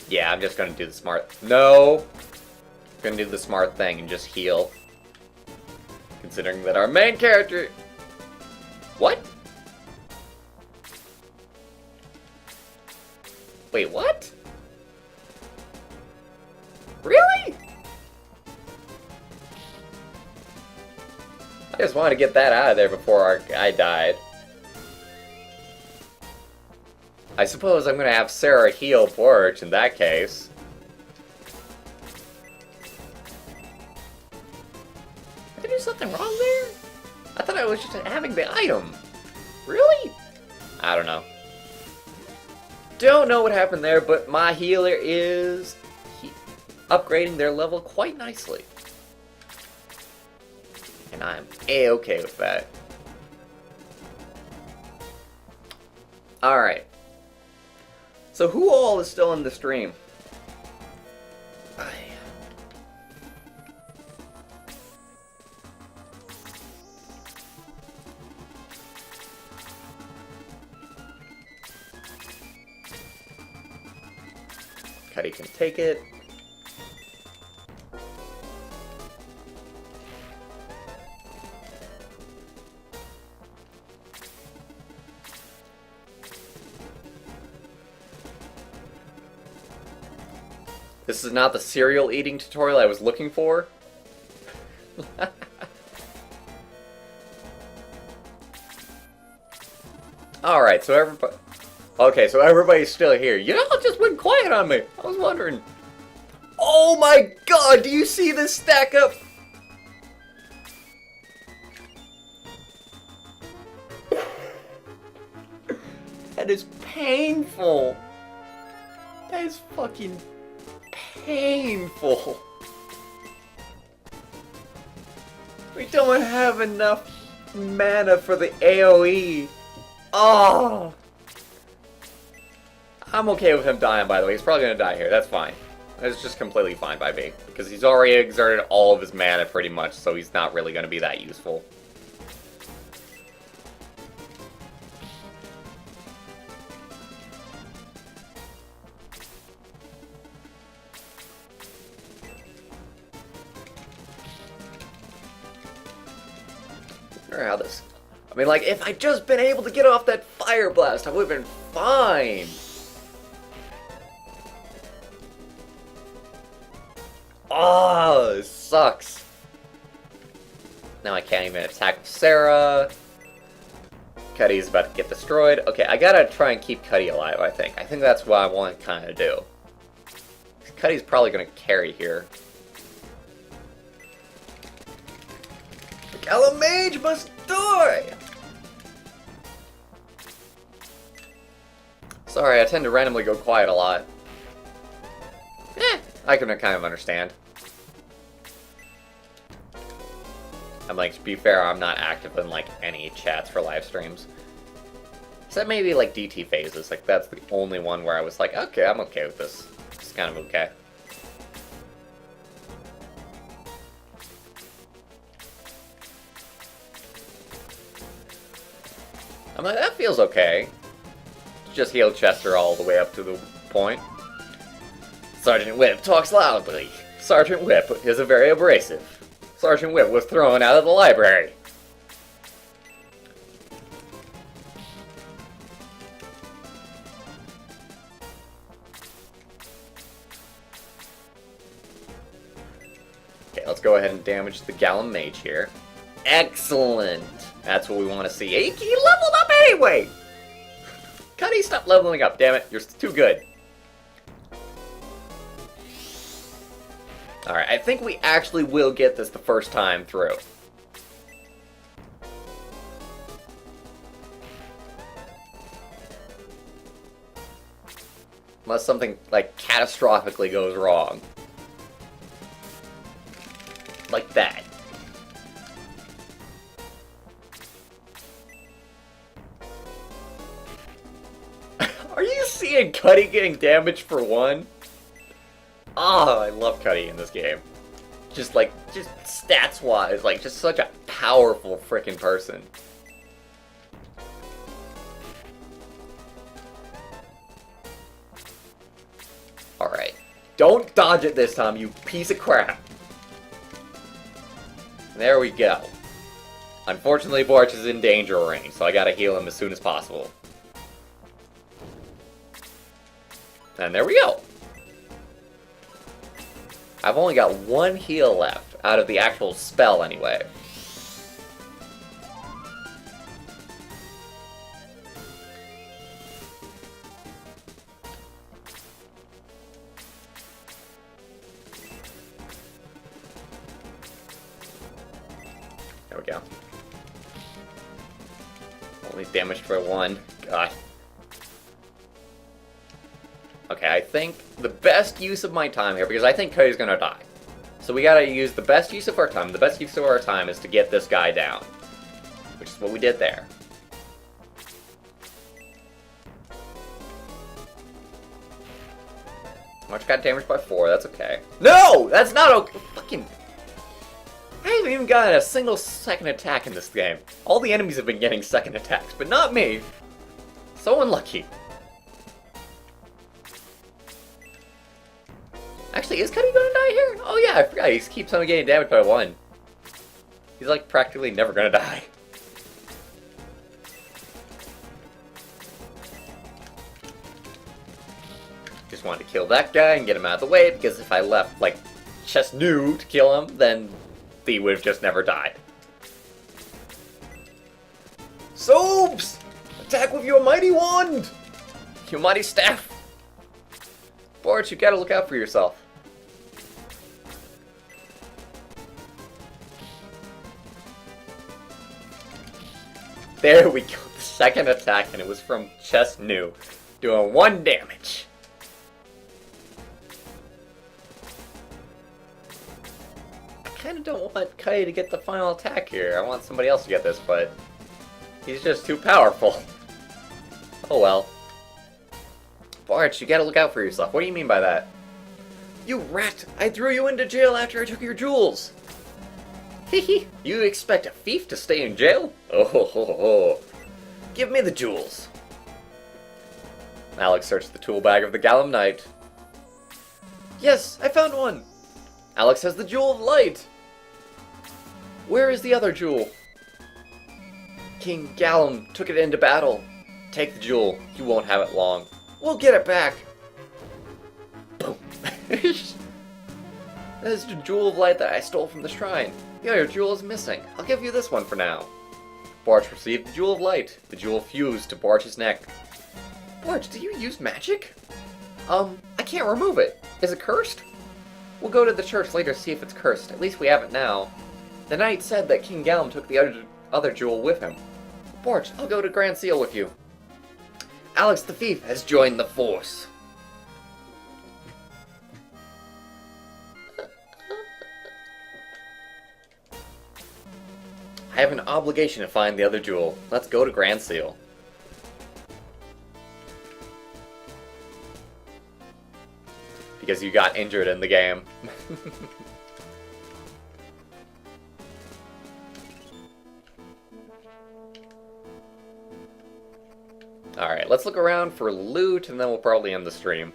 Yeah, I'm just gonna do the smart... No! I'm gonna do the smart thing and just heal. Considering that our main character... What? Wait, what? Really? I just wanted to get that out of there before our guy died. I suppose I'm gonna have Sarah heal Bwarch in that case. Did I do something wrong there? I thought I was just having the item. Really? I don't know. Don't know what happened there, but my healer is upgrading their level quite nicely. And I'm A-okay with that. Alright. So who all is still in the stream? Cuddy can take it. This is not the cereal eating tutorial I was looking for. Alright, so everybody... Okay, so everybody's still here. You all just went quiet on me. I was wondering. Oh my god, do you see this stack up? That is painful. That is fucking painful. We don't have enough mana for the AoE. Oh. I'm okay with him dying, by the way. He's probably gonna die here. That's fine. It's just completely fine by me. Because he's already exerted all of his mana pretty much, so he's not really gonna be that useful. Or how this... I mean, like, if I'd just been able to get off that fire blast, I would've been fine. Oh, this sucks. Now I can't even attack Sarah. Cuddy's about to get destroyed. Okay, I gotta try and keep Cuddy alive, I think. I think that's what I want to kind of do. Cuddy's probably gonna carry here. The Gala Mage must die! Sorry, I tend to randomly go quiet a lot. I can kind of understand. I'm like, to be fair, I'm not active in like any chats for live streams. Except maybe like DT phases, like that's the only one where I was like, okay, I'm okay with this. It's kind of okay. I'm like, that feels okay. Just heal Chester all the way up to the point. Sergeant Whip talks loudly. Sergeant Whip is very abrasive. Sergeant Whip was thrown out of the library. Okay, let's go ahead and damage the Gallon Mage here. Excellent! That's what we want to see. He leveled up anyway! Cuddy, stop leveling up, damn it. You're too good. Alright, I think we actually will get this the first time through. Unless something, like, catastrophically goes wrong. Like that. Are you seeing Cuddy getting damaged for one? Oh, I love Cuddy in this game. Just stats-wise, like, just such a powerful freaking person. Alright. Don't dodge it this time, you piece of crap. There we go. Unfortunately, Bwarch is in danger range, so I gotta heal him as soon as possible. And there we go. I've only got one heal left, out of the actual spell anyway. There we go. Only damaged for one. God. Okay, I think the best use of my time here, because I think Cuddy's gonna die. So we gotta use the best use of our time. The best use of our time is to get this guy down. Which is what we did there. March got damaged by 4, that's okay. No! That's not okay! Fucking... I haven't even gotten a single second attack in this game. All the enemies have been getting second attacks, but not me. So unlucky. Actually, is Cuddy gonna die here? Oh yeah, I forgot. He keeps on getting damaged by 1. He's like practically never gonna die. Just wanted to kill that guy and get him out of the way, because if I left, like, just new to kill him, then he would have just never died. Soaps! Attack with your mighty wand! Your mighty staff! Bwarch, you gotta look out for yourself. There we go. The second attack, and it was from Chest New, doing 1 damage. I kind of don't want Kai to get the final attack here. I want somebody else to get this, but he's just too powerful. Oh well. Bwarch, you gotta look out for yourself. What do you mean by that? You rat! I threw you into jail after I took your jewels! Hehe, you expect a thief to stay in jail? Oh ho ho ho. Give me the jewels. Alex searched the tool bag of the Gallum Knight. Yes, I found one! Alex has the Jewel of Light! Where is the other jewel? King Gallum took it into battle. Take the jewel. You won't have it long. We'll get it back. Boom. That is the Jewel of Light that I stole from the shrine. The other jewel is missing. I'll give you this one for now. Bwarch received the Jewel of Light. The jewel fused to Bwarch's neck. Bwarch, do you use magic? I can't remove it. Is it cursed? We'll go to the church later to see if it's cursed. At least we have it now. The knight said that King Gallum took the other jewel with him. Bwarch, I'll go to Grand Seal with you. Alex the Thief has joined the force. I have an obligation to find the other jewel. Let's go to Grand Seal. Because you got injured in the game. Alright, let's look around for loot and then we'll probably end the stream.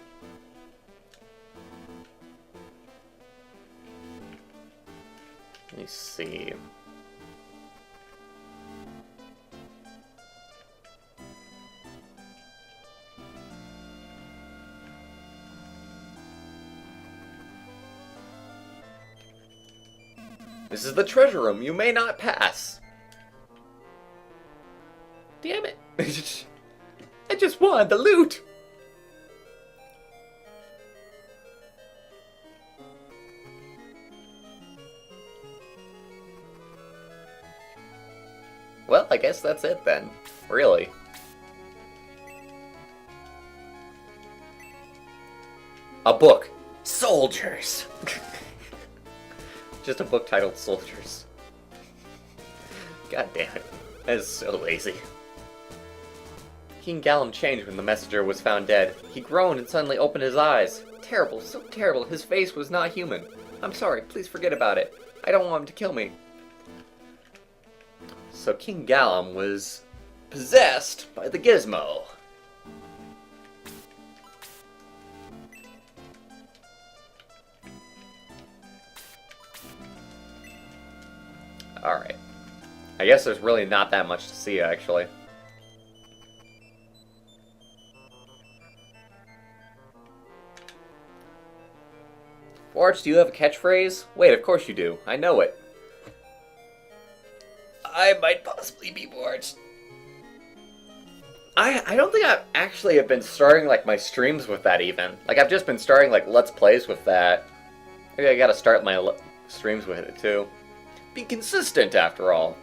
Let me see. This is the treasure room. You may not pass. Damn it. I just wanted the loot. Well, I guess that's it then. Really. A book. Soldiers. Just a book titled Soldiers. God damn it. That is so lazy. King Gallum changed when the messenger was found dead. He groaned and suddenly opened his eyes. Terrible, so terrible. His face was not human. I'm sorry, please forget about it. I don't want him to kill me. So King Gallum was possessed by the gizmo. Alright. I guess there's really not that much to see, actually. Bwarch, do you have a catchphrase? Wait, of course you do. I know it. I might possibly be Bwarch. I don't think I actually have been starting, like, my streams with that, even. Like, I've just been starting, like, Let's Plays with that. Maybe I gotta start my streams with it, too. Be consistent, after all.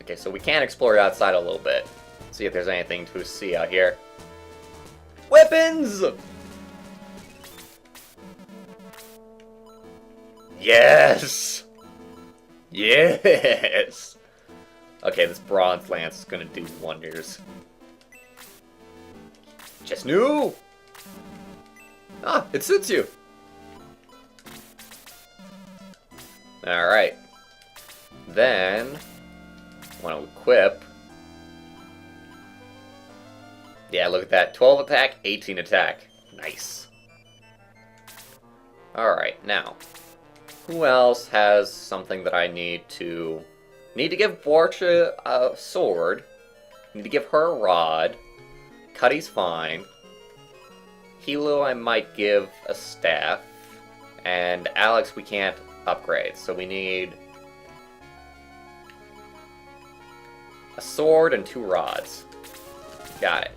Okay, so we can explore outside a little bit. See if there's anything to see out here. Weapons! Yes! Yes! Okay, this bronze lance is gonna do wonders. Just new! Ah, it suits you! Alright. Then, want to equip. Yeah, look at that. 12 attack, 18 attack. Nice. Alright, now. Who else has something that I need to... Need to give Bwarch a sword. Need to give her a rod. Cuddy's fine. Hilo I might give a staff. And Alex we can't upgrade, so we need... a sword and 2 rods. Got it.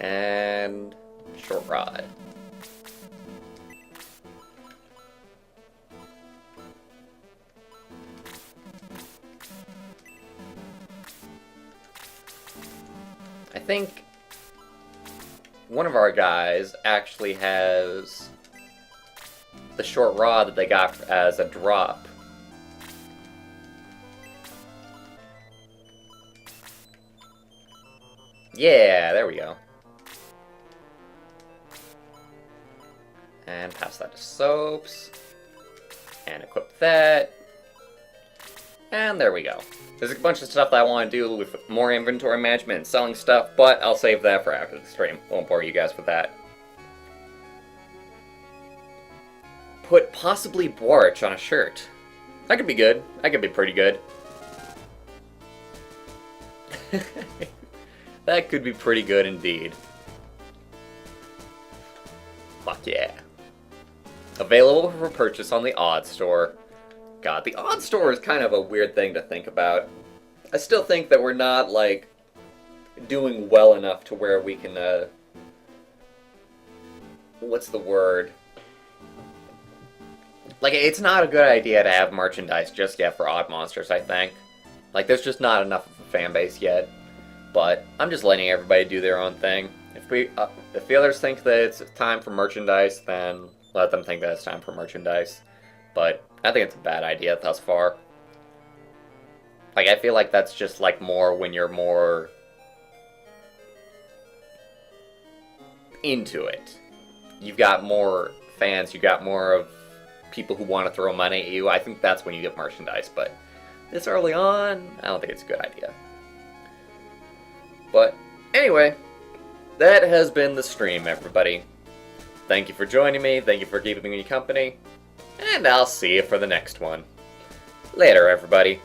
And short rod. I think one of our guys actually has the short rod that they got as a drop. Yeah, there we go. And pass that to Soaps. And equip that. And there we go. There's a bunch of stuff that I want to do with more inventory management and selling stuff, but I'll save that for after the stream. Won't bore you guys with that. Put possibly Bwarch on a shirt. That could be good. That could be pretty good. That could be pretty good indeed. Fuck yeah. Available for purchase on the Odd Store. God, the Odd Store is kind of a weird thing to think about. I still think that we're not, like, doing well enough to where we can, what's the word? Like, it's not a good idea to have merchandise just yet for Odd Monsters, I think. Like, there's just not enough of a fan base yet. But I'm just letting everybody do their own thing. If the others think that it's time for merchandise, then let them think that it's time for merchandise. But I think it's a bad idea thus far. Like, I feel like that's just, like, more when you're more into it. You've got more fans, you've got more of people who want to throw money at you. I think that's when you get merchandise, but this early on, I don't think it's a good idea. But anyway, that has been the stream, everybody. Thank you for joining me, thank you for keeping me company, and I'll see you for the next one. Later, everybody.